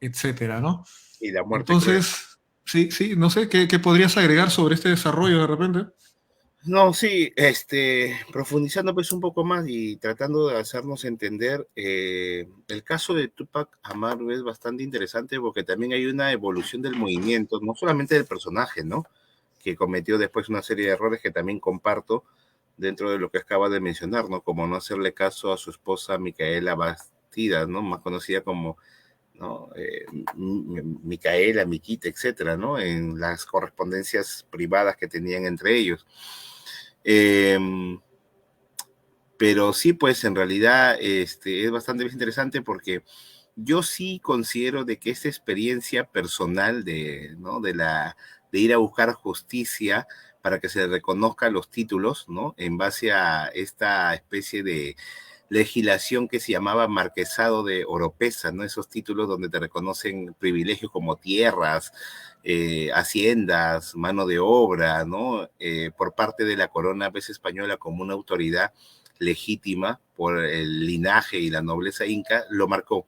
Etcétera, ¿no? Y la muerte cruel. Entonces, sí, sí, no sé, ¿qué podrías agregar sobre este desarrollo de repente? No, sí, profundizando pues un poco más y tratando de hacernos entender, el caso de Tupac Amaru es bastante interesante porque también hay una evolución del movimiento, no solamente del personaje, ¿no? Que cometió después una serie de errores que también comparto dentro de lo que acaba de mencionar, ¿no? Como no hacerle caso a su esposa Micaela Bastidas, ¿no? Más conocida como, ¿no? Micaela, Miquita, etcétera, ¿no? En las correspondencias privadas que tenían entre ellos. Eh, pero sí, pues en realidad es bastante interesante porque yo sí considero de que esta experiencia personal de, ¿no?, de ir a buscar justicia para que se reconozcan los títulos, ¿no? En base a esta especie de legislación que se llamaba Marquesado de Oropesa, ¿no? Esos títulos donde te reconocen privilegios como tierras, haciendas, mano de obra, ¿no? Por parte de la corona a veces española como una autoridad legítima por el linaje y la nobleza inca, lo marcó,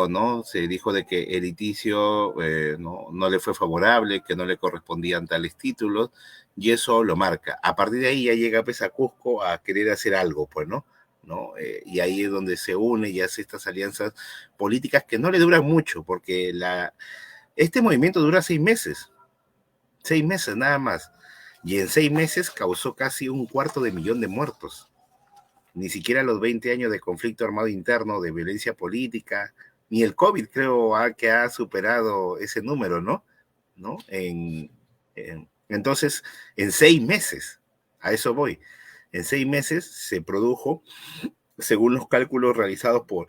¿no? Se dijo de que el litigio no le fue favorable, que no le correspondían tales títulos, y eso lo marca. A partir de ahí ya llega pues a Cusco a querer hacer algo, pues, ¿no? ¿No? Y ahí es donde se une y hace estas alianzas políticas que no le duran mucho, porque este movimiento dura 6 meses nada más, y en 6 meses causó casi 250.000 de muertos, ni siquiera los 20 años de conflicto armado interno, de violencia política, ni el COVID creo que ha superado ese número, ¿no? ¿No? Entonces, en 6 meses, a eso voy, en 6 meses se produjo, según los cálculos realizados por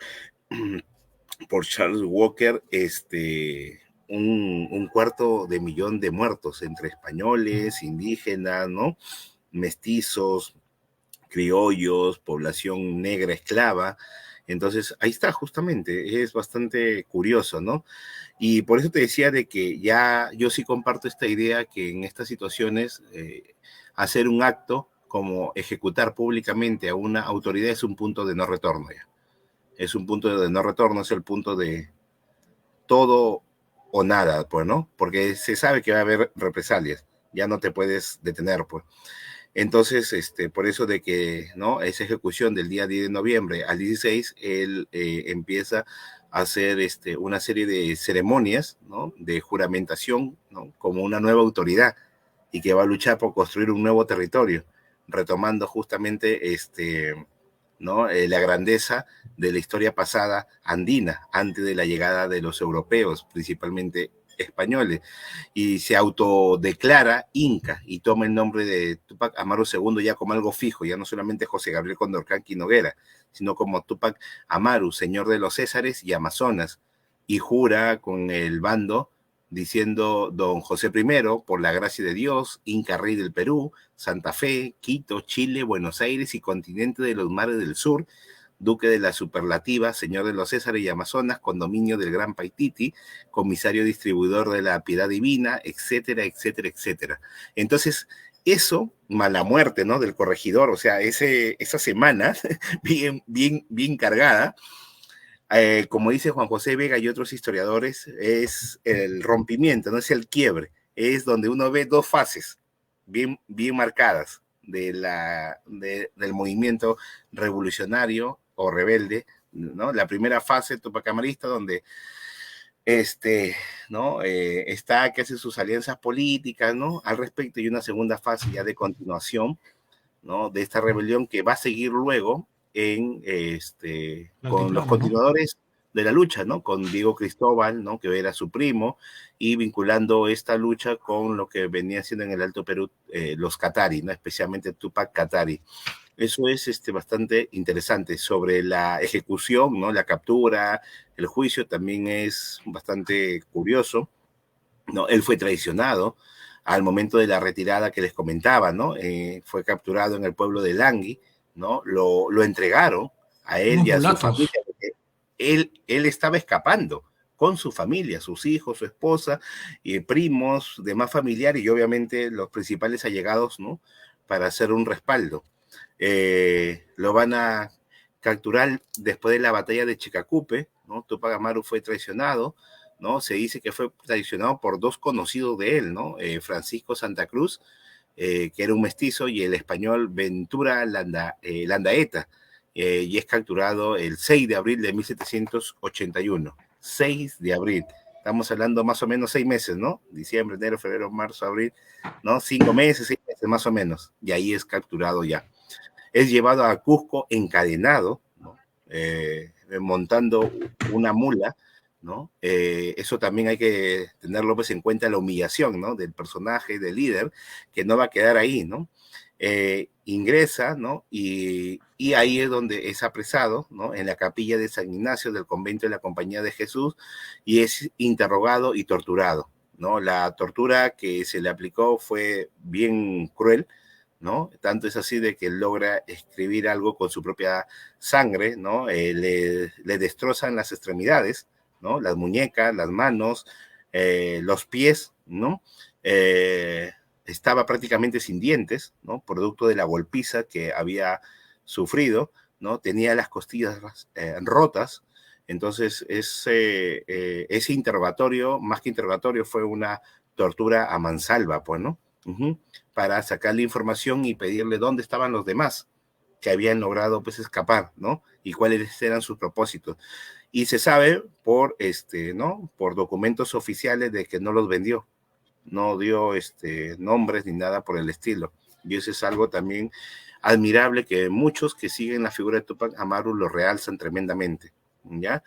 Charles Walker, un 250.000 de muertos entre españoles, indígenas, ¿no? Mestizos, criollos, población negra esclava. Entonces, ahí está, justamente, es bastante curioso, ¿no? Y por eso te decía de que ya yo sí comparto esta idea que en estas situaciones hacer un acto como ejecutar públicamente a una autoridad es un punto de no retorno ya. Es un punto de no retorno, es el punto de todo o nada, pues, ¿no? Porque se sabe que va a haber represalias, ya no te puedes detener, pues. Entonces, por eso de que, ¿no?, esa ejecución del día 10 de noviembre al 16, él empieza a hacer una serie de ceremonias, ¿no?, de juramentación, ¿no?, como una nueva autoridad y que va a luchar por construir un nuevo territorio, retomando justamente ¿no?, la grandeza de la historia pasada andina, antes de la llegada de los europeos, principalmente españoles, y se autodeclara Inca y toma el nombre de Tupac Amaru II ya como algo fijo, ya no solamente José Gabriel Condorcanqui Noguera, sino como Tupac Amaru, señor de los Césares y Amazonas, y jura con el bando diciendo don José I, por la gracia de Dios, Inca Rey del Perú, Santa Fe, Quito, Chile, Buenos Aires y continente de los mares del sur, duque de la Superlativa, señor de los Césares y Amazonas, condominio del Gran Paititi, comisario distribuidor de la Piedad Divina, etcétera, etcétera, etcétera. Entonces, eso, mala muerte, ¿no?, del corregidor, o sea, esa semana bien, bien, bien cargada, como dice Juan José Vega y otros historiadores, es el rompimiento, no es el quiebre, es donde uno ve dos fases bien, bien marcadas del movimiento revolucionario o rebelde, ¿no? La primera fase tupacamarista donde ¿no? Está que hace sus alianzas políticas, ¿no?, al respecto, y una segunda fase ya de continuación, ¿no?, de esta rebelión que va a seguir luego El con los altiplano, ¿no? continuadores de la lucha, ¿no?, con Diego Cristóbal, ¿no?, que era su primo, y vinculando esta lucha con lo que venía siendo en el Alto Perú los Katari, ¿no?, especialmente Tupac Katari. Eso es bastante interesante. Sobre la ejecución, ¿no?, la captura, el juicio también es bastante curioso, ¿no? Él fue traicionado al momento de la retirada que les comentaba, ¿no? Fue capturado en el pueblo de Langui, ¿no? Lo entregaron a él Unos y a su mulatos. familia, porque él estaba escapando con su familia, sus hijos, su esposa, primos, demás familiares y obviamente los principales allegados, ¿no? Para hacer un respaldo. Lo van a capturar después de la batalla de Chicacupe, ¿no? Tupac Amaru fue traicionado, ¿no? Se dice que fue traicionado por dos conocidos de él, ¿no? Francisco Santa Cruz, que era un mestizo, y el español Ventura Landaeta, y es capturado el 6 de abril de 1781. 6 de abril. Estamos hablando más o menos 6 meses, ¿no? Diciembre, enero, febrero, marzo, abril, ¿no? 5 meses, 6 meses más o menos. Y ahí es capturado ya. Es llevado a Cusco encadenado, ¿no? Montando una mula, ¿no? Eso también hay que tenerlo pues, en cuenta, la humillación, ¿no? Del personaje, del líder, que no va a quedar ahí, ¿no? Ingresa, ¿no? Y ahí es donde es apresado, ¿no? En la capilla de San Ignacio del convento de la Compañía de Jesús, y es interrogado y torturado, ¿no? La tortura que se le aplicó fue bien cruel, ¿no? Tanto es así de que él logra escribir algo con su propia sangre, ¿no? Le destrozan las extremidades, ¿no? Las muñecas, las manos, los pies, ¿no? Estaba prácticamente sin dientes, ¿no? Producto de la golpiza que había sufrido, ¿no? Tenía las costillas rotas. Entonces, ese interrogatorio, más que interrogatorio, fue una tortura a mansalva, pues, ¿no? Para sacarle información y pedirle dónde estaban los demás que habían logrado pues escapar, ¿no? Y cuáles eran sus propósitos. Y se sabe por ¿no? Por documentos oficiales de que no los vendió, no dio nombres ni nada por el estilo. Y eso es algo también admirable, que muchos que siguen la figura de Tupac Amaru lo realzan tremendamente, ¿ya?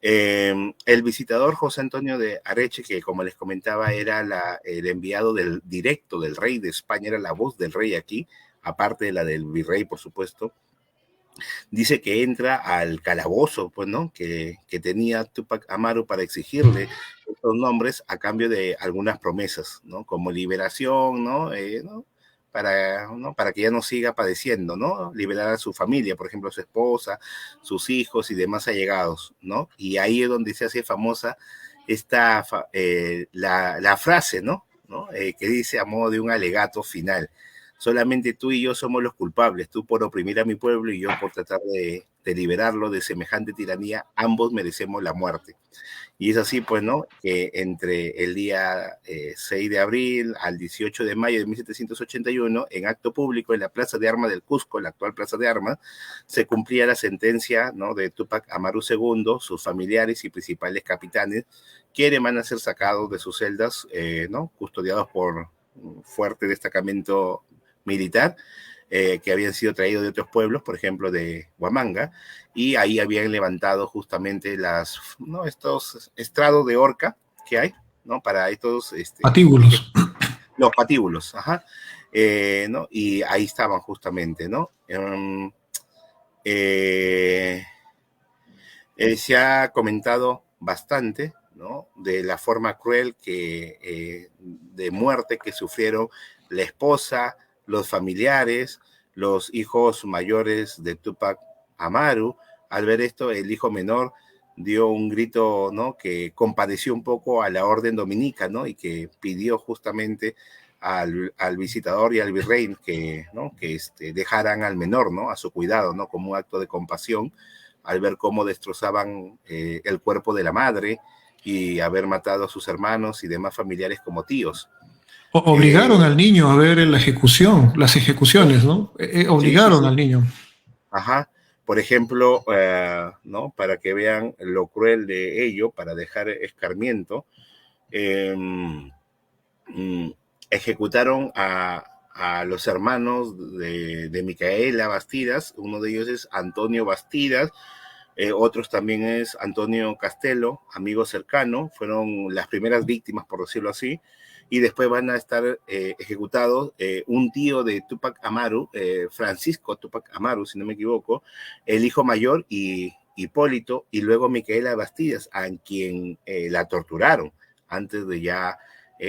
El visitador José Antonio de Areche, que como les comentaba era el enviado directo del rey de España, era la voz del rey aquí, aparte de la del virrey, por supuesto, dice que entra al calabozo, pues, ¿no? Que tenía Tupac Amaru para exigirle estos nombres a cambio de algunas promesas, ¿no? Como liberación, ¿no? ¿no? Para que ya no siga padeciendo, ¿no? Liberar a su familia, por ejemplo, a su esposa, sus hijos y demás allegados, ¿no? Y ahí es donde se hace famosa la frase, ¿no? Que dice a modo de un alegato final: solamente tú y yo somos los culpables, tú por oprimir a mi pueblo y yo por tratar de liberarlo de semejante tiranía, ambos merecemos la muerte. Y es así, pues, ¿no? Que entre el día 6 de abril al 18 de mayo de 1781, en acto público en la Plaza de Armas del Cusco, la actual Plaza de Armas, se cumplía la sentencia, ¿no? De Tupac Amaru II, sus familiares y principales capitanes, quienes van a ser sacados de sus celdas, ¿no? Custodiados por un fuerte destacamento militar, que habían sido traídos de otros pueblos, por ejemplo de Huamanga, y ahí habían levantado justamente ¿no? Estos estrados de horca que hay, ¿no? Para estos, Patíbulos. los patíbulos, ajá, ¿no? Y ahí estaban justamente, ¿no? Eh, se ha comentado bastante, ¿no? De la forma cruel de muerte que sufrieron la esposa, los familiares, los hijos mayores de Tupac Amaru. Al ver esto, el hijo menor dio un grito, ¿no? Que compadeció un poco a la orden dominica, ¿no? Y que pidió justamente al visitador y al virrey que, ¿no? Que dejaran al menor, ¿no? A su cuidado, ¿no? Como un acto de compasión, al ver cómo destrozaban el cuerpo de la madre y haber matado a sus hermanos y demás familiares como tíos. Obligaron al niño a ver la ejecución, las Uf, ejecuciones, ¿no? sí, sí, Obligaron sí. al niño. Ajá. Por ejemplo, ¿no? Para que vean lo cruel de ello, para dejar escarmiento, eh, ejecutaron a los hermanos de Micaela Bastidas. Uno de ellos es Antonio Bastidas, otros también es Antonio Castelo, amigo cercano, fueron las primeras víctimas, por decirlo así, y después van a estar ejecutados un tío de Tupac Amaru, Francisco Tupac Amaru, si no me equivoco, el hijo mayor y Hipólito, y luego Micaela Bastidas, a quien la torturaron antes de ya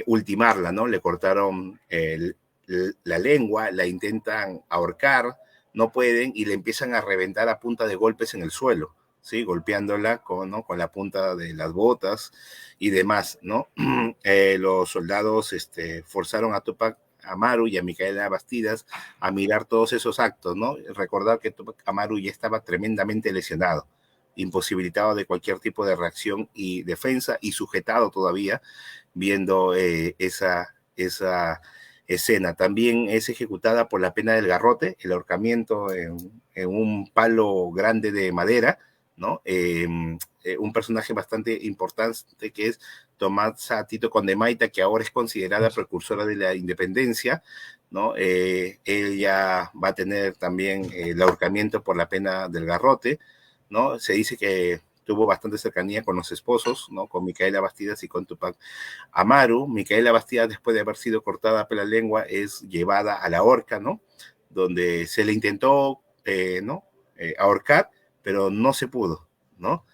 ultimarla, ¿no? Le cortaron la lengua, la intentan ahorcar, no pueden y le empiezan a reventar a punta de golpes en el suelo, ¿sí? Golpeándola con, ¿no? con la punta de las botas y demás, ¿no? Los soldados forzaron a Tupac Amaru y a Micaela Bastidas a mirar todos esos actos, ¿no? Recordar que Tupac Amaru ya estaba tremendamente lesionado, imposibilitado de cualquier tipo de reacción y defensa y sujetado todavía viendo esa escena. También es ejecutada por la pena del garrote, el ahorcamiento en un palo grande de madera, ¿no? Un personaje bastante importante que es Tomasa Tito Condemaita, que ahora es considerada precursora de la independencia, ¿no? Ella va a tener también el ahorcamiento por la pena del garrote, ¿no? Se dice que tuvo bastante cercanía con los esposos, ¿no? Con Micaela Bastidas y con Tupac Amaru. Micaela Bastidas, después de haber sido cortada por la lengua, es llevada a la horca, ¿no? Donde se le intentó, ¿no? Ahorcar, pero no se pudo, ¿no?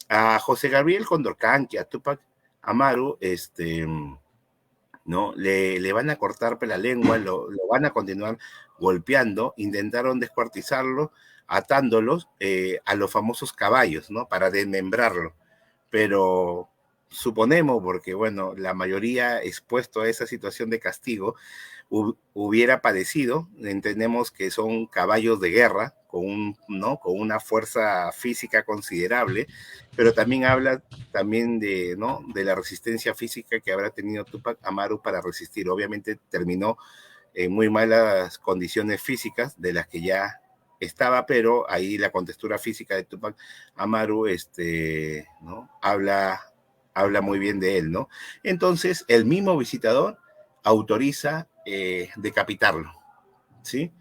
A José Gabriel Condorcanqui, a Tupac Amaru, ¿no? Le van a cortar la lengua, lo van a continuar golpeando, intentaron descuartizarlo, atándolos a los famosos caballos, ¿no? Para desmembrarlo. Pero suponemos, porque bueno, la mayoría expuesto a esa situación de castigo hubiera padecido, entendemos que son caballos de guerra, ¿no? Con una fuerza física considerable, pero también habla también de, ¿no? de la resistencia física que habrá tenido Tupac Amaru para resistir. Obviamente terminó en muy malas condiciones físicas de las que ya estaba, pero ahí la contextura física de Tupac Amaru ¿no? habla muy bien de él, ¿no? Entonces, el mismo visitador autoriza decapitarlo, ¿sí?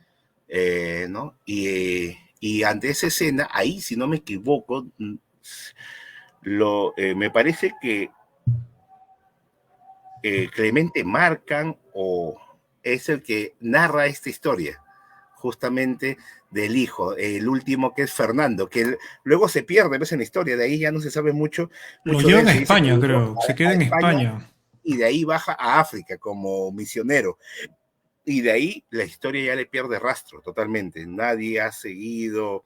¿No? Y ante esa escena, ahí, si no me equivoco, me parece que Clemente Marcan o es el que narra esta historia, justamente del hijo, el último que es Fernando, que luego se pierde, ves en la historia, de ahí ya no se sabe mucho, Lo mucho de él, llevan a se dice que España, llegó creo. Se a queda en España España. y de ahí baja a África como misionero. Y de ahí la historia ya le pierde rastro totalmente. Nadie ha seguido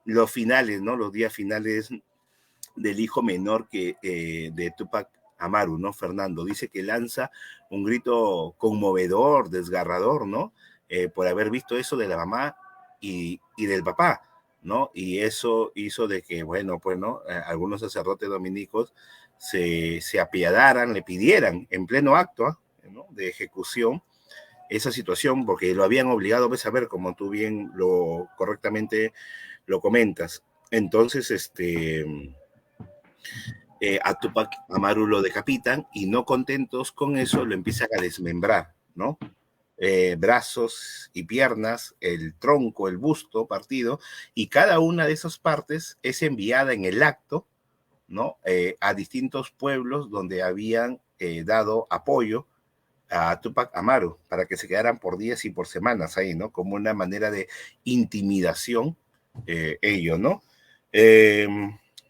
los finales, ¿no? Los días finales del hijo menor de Tupac Amaru, ¿no? Fernando. Dice que lanza un grito conmovedor, desgarrador, ¿no? Por haber visto eso de la mamá y del papá, ¿no? Y eso hizo de que, bueno, pues, ¿no? Algunos sacerdotes dominicos se apiadaran, le pidieran en pleno acto, ¿no? De ejecución esa situación, porque lo habían obligado a ver, como tú bien correctamente lo comentas. Entonces, a Tupac Amaru lo decapitan y no contentos con eso lo empiezan a desmembrar, ¿no? Brazos y piernas, el tronco, el busto partido, y cada una de esas partes es enviada en el acto, ¿no? A distintos pueblos donde habían dado apoyo a Tupac Amaru para que se quedaran por días y por semanas ahí, ¿no? Como una manera de intimidación ello, ¿no? Eh,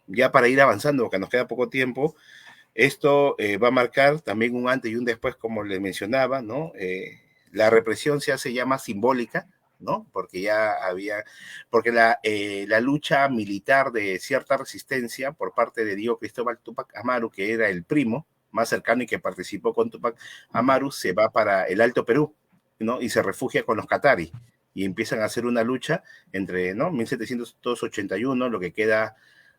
ya para ir avanzando, porque nos queda poco tiempo, esto va a marcar también un antes y un después, como les mencionaba, ¿no? La represión se hace ya más simbólica, ¿no? Porque ya había, porque la lucha militar de cierta resistencia por parte de Diego Cristóbal Tupac Amaru, que era el primo más cercano y que participó con Tupac Amaru, se va para el Alto Perú, ¿no? Y se refugia con los catarí y empiezan a hacer una lucha entre, ¿no? 1781, lo que queda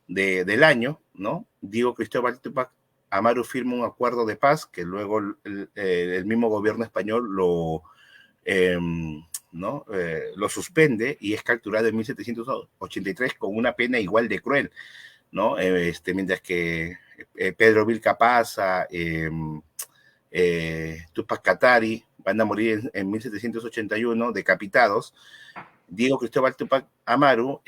del año, ¿no? Diego Cristóbal Tupac Amaru firma un acuerdo de paz que luego el mismo gobierno español eh, ¿no? Lo suspende y es capturado en 1783 con una pena igual de cruel, ¿no? Mientras que Pedro Vilcapasa, Tupac Katari van a morir en 1781 decapitados. Diego Cristóbal Tupac Amaru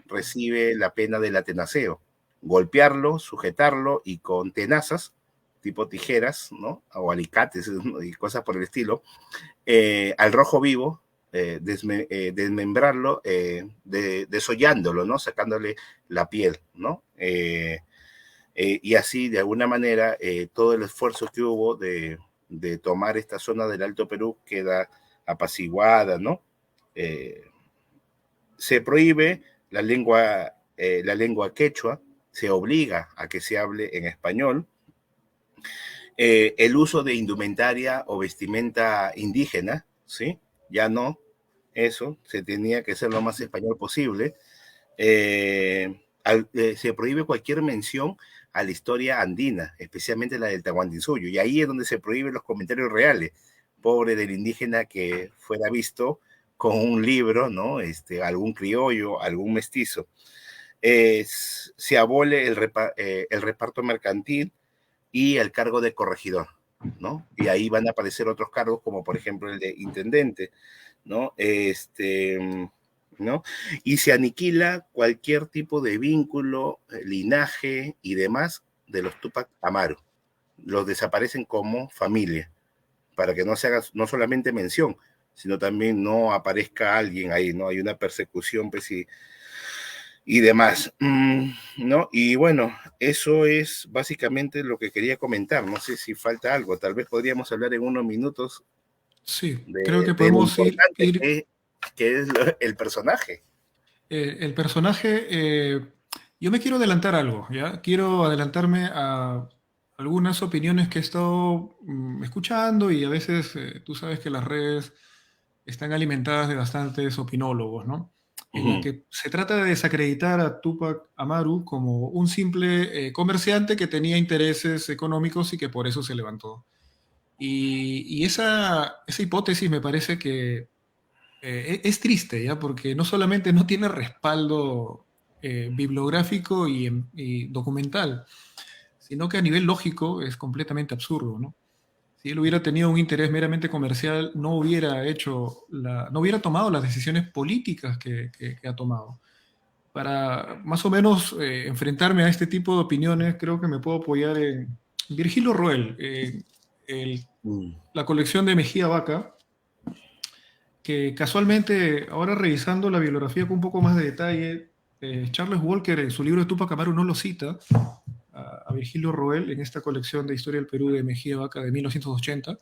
recibe la pena del atenaceo, golpearlo, sujetarlo y con tenazas, tipo tijeras, ¿no? O alicates, ¿no? Y cosas por el estilo, al rojo vivo, desmembrarlo, desollándolo, ¿no? Sacándole la piel, ¿no? Y así, de alguna manera, todo el esfuerzo que hubo de tomar esta zona del Alto Perú queda apaciguada, ¿no? eh, se prohíbe la lengua quechua, se obliga a que se hable en español, el uso de indumentaria o vestimenta indígena, ¿sí? Ya no, eso, se tenía que ser lo más español posible. Se prohíbe cualquier mención a la historia andina, especialmente la del Tahuantinsuyo, y ahí es donde se prohíben los comentarios reales. Pobre del indígena que fuera visto con un libro, ¿no? Algún criollo, algún mestizo. Se abole el reparto mercantil y el cargo de corregidor, ¿no? Y ahí van a aparecer otros cargos, como por ejemplo el de intendente, ¿no? ¿No? Y se aniquila cualquier tipo de vínculo, linaje y demás de los Tupac Amaru. Los desaparecen como familia, para que no se haga no solamente mención, sino también no aparezca alguien ahí, ¿no? Hay una persecución, pues, y demás, ¿no? Y bueno, eso es básicamente lo que quería comentar. No sé si falta algo, tal vez podríamos hablar en unos minutos Sí, creo que de lo podemos importante ir que es el personaje. el personaje. Yo me quiero adelantar algo, ¿ya? Quiero adelantarme a algunas opiniones que he estado escuchando y a veces tú sabes que las redes están alimentadas de bastantes opinólogos, ¿no? En la Ujú, que se trata de desacreditar a Tupac Amaru como un simple comerciante que tenía intereses económicos y que por eso se levantó. Y esa hipótesis me parece que es triste, ¿ya? Porque no solamente no tiene respaldo bibliográfico y documental, sino que a nivel lógico es completamente absurdo, ¿no? Si él hubiera tenido un interés meramente comercial, no hubiera tomado las decisiones políticas que ha tomado. Para más o menos enfrentarme a este tipo de opiniones, creo que me puedo apoyar en Virgilio Roel, el- mm, la colección de Mejía Vaca, que casualmente, ahora revisando la bibliografía con un poco más de detalle, Charles Walker en su libro de Tupac Amaru no lo cita a Virgilio Roel en esta colección de Historia del Perú de Mejía Vaca de 1980.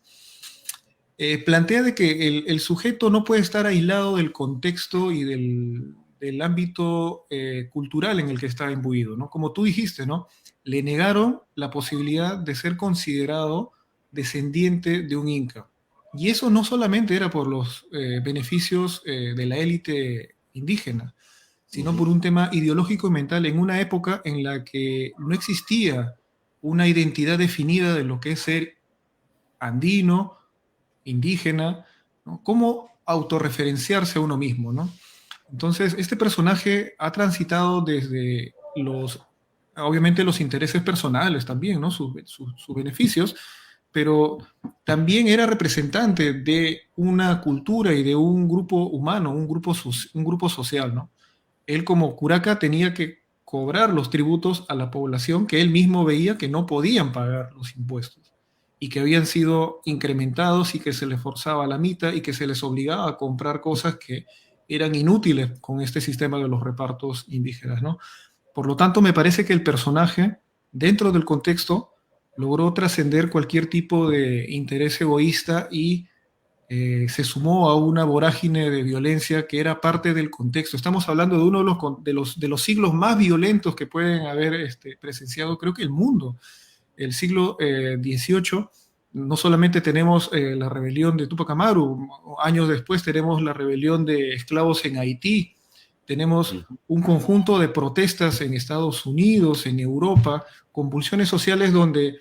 Plantea de que el sujeto no puede estar aislado del contexto y del ámbito cultural en el que está imbuido, ¿no? Como tú dijiste, ¿no? Le negaron la posibilidad de ser considerado descendiente de un inca. Y eso no solamente era por los beneficios de la élite indígena, sino ujú, por un tema ideológico y mental en una época en la que no existía una identidad definida de lo que es ser andino, indígena, ¿no? Cómo autorreferenciarse a uno mismo, ¿no? Entonces, este personaje ha transitado desde obviamente los intereses personales también, ¿no? Sus beneficios, pero también era representante de una cultura y de un grupo humano, un grupo social, ¿no? Él como curaca tenía que cobrar los tributos a la población que él mismo veía que no podían pagar los impuestos y que habían sido incrementados y que se les forzaba la mitad y que se les obligaba a comprar cosas que eran inútiles con este sistema de los repartos indígenas, ¿no? Por lo tanto, me parece que el personaje, dentro del contexto, logró trascender cualquier tipo de interés egoísta y se sumó a una vorágine de violencia que era parte del contexto. Estamos hablando de uno de los siglos más violentos que pueden haber presenciado, creo que el mundo. El siglo XVIII, no solamente tenemos la rebelión de Tupac Amaru, años después tenemos la rebelión de esclavos en Haití, tenemos ujú. un conjunto de protestas en Estados Unidos, en Europa, convulsiones sociales donde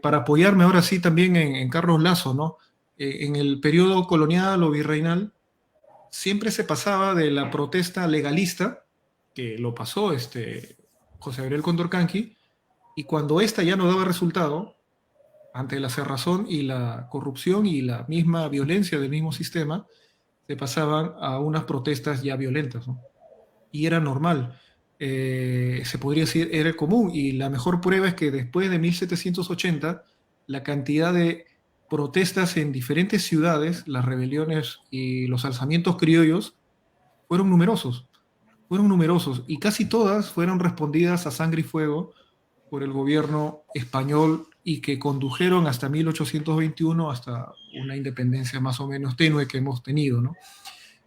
para apoyarme ahora sí también en Carlos Lazo, ¿no? En el periodo colonial o virreinal, siempre se pasaba de la protesta legalista, que lo pasó José Gabriel Condorcanqui, y cuando esta ya no daba resultado, ante la cerrazón y la corrupción y la misma violencia del mismo sistema, se pasaban a unas protestas ya violentas, ¿no? Y era normal. Se podría decir, era común. Y la mejor prueba es que después de 1780, la cantidad de protestas en diferentes ciudades, las rebeliones y los alzamientos criollos, fueron numerosos. Fueron numerosos y casi todas fueron respondidas a sangre y fuego por el gobierno español y que condujeron hasta 1821, hasta una independencia más o menos tenue que hemos tenido, ¿no?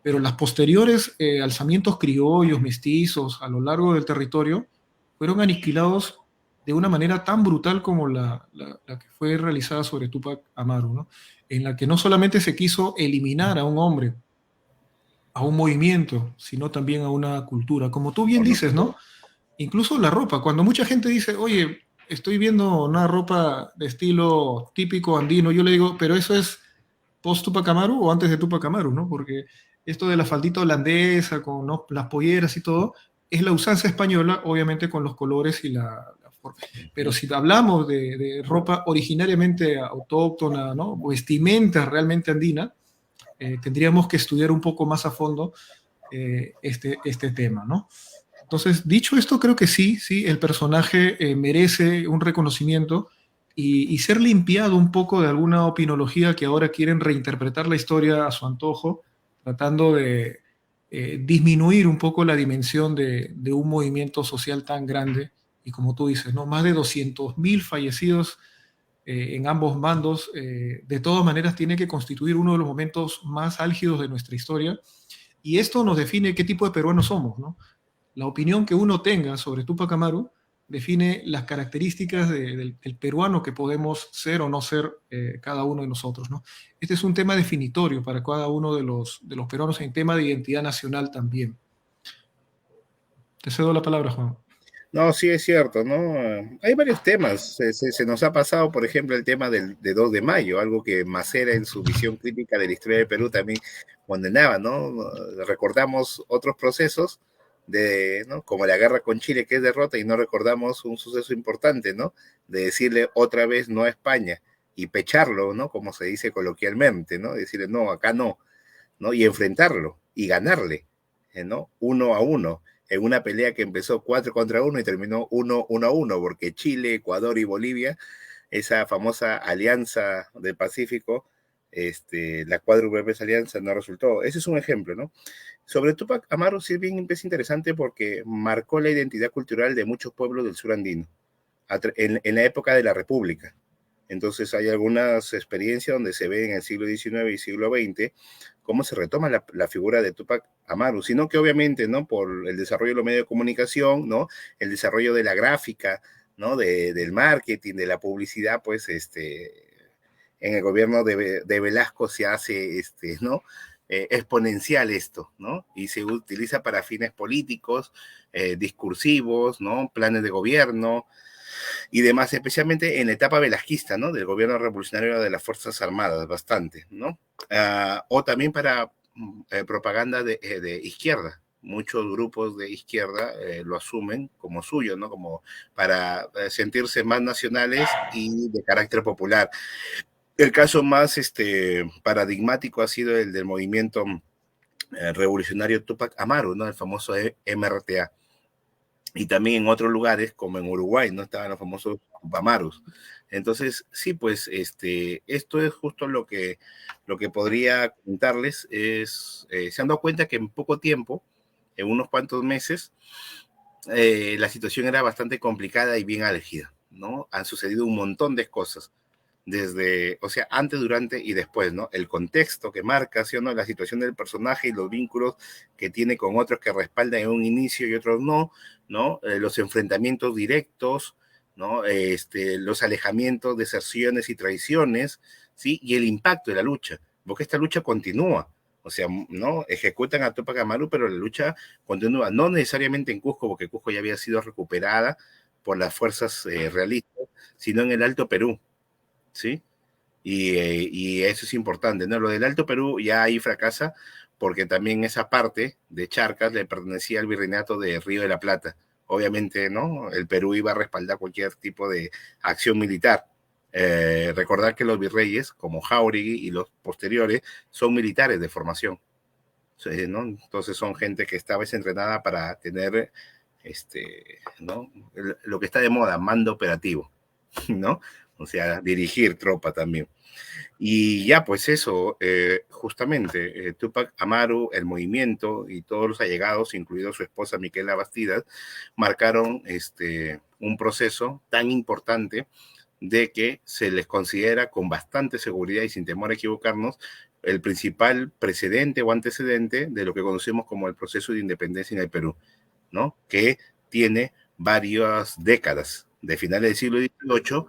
Pero las posteriores alzamientos criollos, mestizos a lo largo del territorio fueron aniquilados de una manera tan brutal como la que fue realizada sobre Túpac Amaru, ¿no? En la que no solamente se quiso eliminar a un hombre, a un movimiento, sino también a una cultura. Como tú bien dices, ¿no? Incluso la ropa. Cuando mucha gente dice, oye, estoy viendo una ropa de estilo típico andino, yo le digo, pero eso es post Tupac Amaru o antes de Tupac Amaru, ¿no? Porque esto de la faldita holandesa con, ¿no?, las polleras y todo, es la usanza española, obviamente con los colores y la forma. Pero si hablamos de ropa originariamente autóctona, ¿no? Vestimenta realmente andina, tendríamos que estudiar un poco más a fondo este tema, ¿no? Entonces, dicho esto, creo que sí, sí, el personaje merece un reconocimiento y ser limpiado un poco de alguna opinología que ahora quieren reinterpretar la historia a su antojo, tratando de disminuir un poco la dimensión de un movimiento social tan grande. Y como tú dices, ¿no? Más de 200.000 fallecidos en ambos bandos, de todas maneras tiene que constituir uno de los momentos más álgidos de nuestra historia. Y esto nos define qué tipo de peruanos somos, ¿no? La opinión que uno tenga sobre Tupac Amaru define las características del peruano que podemos ser o no ser cada uno de nosotros, ¿no? Este es un tema definitorio para cada uno de los peruanos en tema de identidad nacional también. Te cedo la palabra, Juan. No, sí es cierto, ¿no? Hay varios temas. Se nos ha pasado, por ejemplo, el tema de 2 de mayo, algo que Macera en su visión crítica de la historia de Perú también condenaba, ¿no? Recordamos otros procesos ¿no? Como la guerra con Chile, que es derrota, y no recordamos un suceso importante, ¿no? De decirle otra vez no a España y pecharlo, ¿no? Como se dice coloquialmente, ¿no? Decirle no, acá no, ¿no? Y enfrentarlo y ganarle, ¿no? 1-1, en una pelea que empezó 4-1 y terminó 1-1, porque Chile, Ecuador y Bolivia, esa famosa alianza del Pacífico, la cuádruple alianza no resultó. Ese es un ejemplo, ¿no? Sobre Tupac Amaru sí es interesante porque marcó la identidad cultural de muchos pueblos del sur andino en la época de la República. Entonces hay algunas experiencias donde se ve en el siglo XIX y siglo XX cómo se retoma la figura de Tupac Amaru, sino que obviamente, ¿no? Por el desarrollo de los medios de comunicación, ¿no? El desarrollo de la gráfica, ¿no? Del marketing, de la publicidad, pues, en el gobierno de Velasco se hace, ¿no? Exponencial esto, ¿no? Y se utiliza para fines políticos, discursivos, ¿no? Planes de gobierno, y demás, especialmente en la etapa velasquista, ¿no? Del gobierno revolucionario de las Fuerzas Armadas, bastante, ¿no? O también para propaganda de izquierda. Muchos grupos de izquierda lo asumen como suyo, ¿no? Como para sentirse más nacionales y de carácter popular. El caso más paradigmático ha sido el del movimiento revolucionario Tupac Amaru, ¿no? El famoso MRTA, y también en otros lugares, como en Uruguay, ¿no? Estaban los famosos Bamarus. Entonces, sí, pues esto es justo lo que podría contarles, se han dado cuenta que en poco tiempo, en unos cuantos meses, la situación era bastante complicada y bien álgida, ¿no? Han sucedido un montón de cosas desde, o sea, antes, durante y después, ¿no? El contexto que marca, ¿sí o no? La situación del personaje y los vínculos que tiene con otros que respaldan en un inicio y otros no, ¿no? Los enfrentamientos directos, ¿no? Los alejamientos, deserciones y traiciones, ¿sí? Y el impacto de la lucha, porque esta lucha continúa. O sea, ¿no? Ejecutan a Tupac Amaru, pero la lucha continúa, no necesariamente en Cusco, porque Cusco ya había sido recuperada por las fuerzas realistas, sino en el Alto Perú, ¿sí? Y eso es importante, ¿no? Lo del Alto Perú ya ahí fracasa porque también esa parte de Charcas le pertenecía al virreinato de Río de la Plata. Obviamente, ¿no? El Perú iba a respaldar cualquier tipo de acción militar. Recordar que los virreyes, como Jáuregui y los posteriores, son militares de formación, ¿sí? ¿No? Entonces son gente que estaba entrenada para tener, ¿no? Lo que está de moda, mando operativo, ¿no? O sea, dirigir tropa también. Y ya, pues eso, justamente, Tupac Amaru, el movimiento y todos los allegados, incluido su esposa Miquela Bastidas, marcaron un proceso tan importante de que se les considera con bastante seguridad y sin temor a equivocarnos el principal precedente o antecedente de lo que conocemos como el proceso de independencia en el Perú, ¿no? Que tiene varias décadas, de finales del siglo XVIII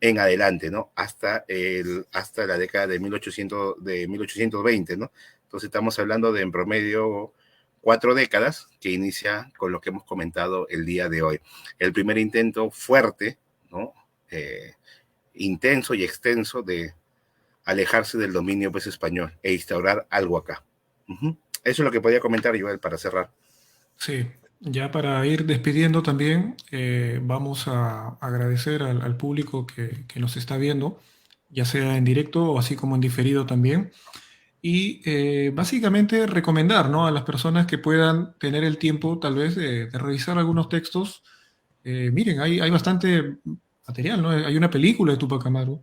en adelante, ¿no? Hasta la década de 1820, ¿no? Entonces estamos hablando de en promedio 4 décadas que inicia con lo que hemos comentado el día de hoy. El primer intento fuerte, ¿no? Intenso y extenso de alejarse del dominio pues, español e instaurar algo acá. Eso es lo que podía comentar, Joel, para cerrar. Sí, ya para ir despidiendo también, vamos a agradecer al público que nos está viendo, ya sea en directo o así como en diferido también. Y básicamente recomendar, ¿no?, a las personas que puedan tener el tiempo tal vez de revisar algunos textos. Miren, hay bastante material, ¿no? Hay una película de Tupac Amaru,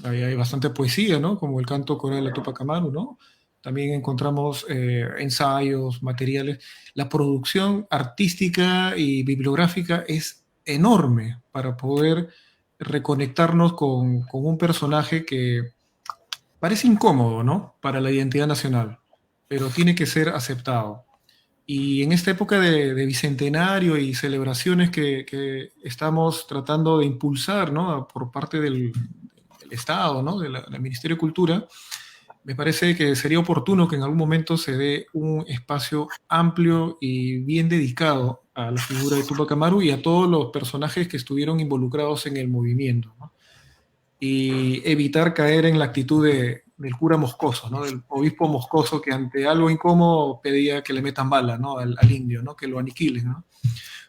hay bastante poesía, ¿no? Como el canto coral de Tupac Amaru, ¿no? También encontramos ensayos, materiales. La producción artística y bibliográfica es enorme para poder reconectarnos con un personaje que parece incómodo, ¿no? Para la identidad nacional, pero tiene que ser aceptado. Y en esta época de bicentenario y celebraciones que estamos tratando de impulsar, ¿no?, por parte del Estado, ¿no?, del Ministerio de Cultura, me parece que sería oportuno que en algún momento se dé un espacio amplio y bien dedicado a la figura de Tupac Amaru y a todos los personajes que estuvieron involucrados en el movimiento, ¿no? Y evitar caer en la actitud del cura moscoso, ¿no?, del obispo moscoso que ante algo incómodo pedía que le metan bala, ¿no?, al indio, ¿no?, que lo aniquilen, ¿no?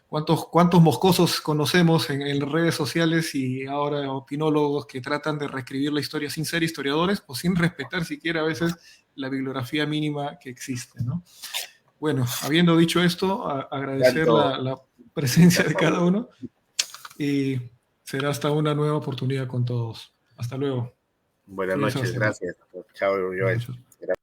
¿Cuántos moscosos conocemos en redes sociales y ahora opinólogos que tratan de reescribir la historia sin ser historiadores o sin respetar siquiera a veces la bibliografía mínima que existe, ¿no? Bueno, habiendo dicho esto, agradecer Tanto, la presencia de cada uno y será hasta una nueva oportunidad con todos. Hasta luego. buenas Soy noches, Sebastián. gracias. Chao, Buenas Joel. noches. Gracias.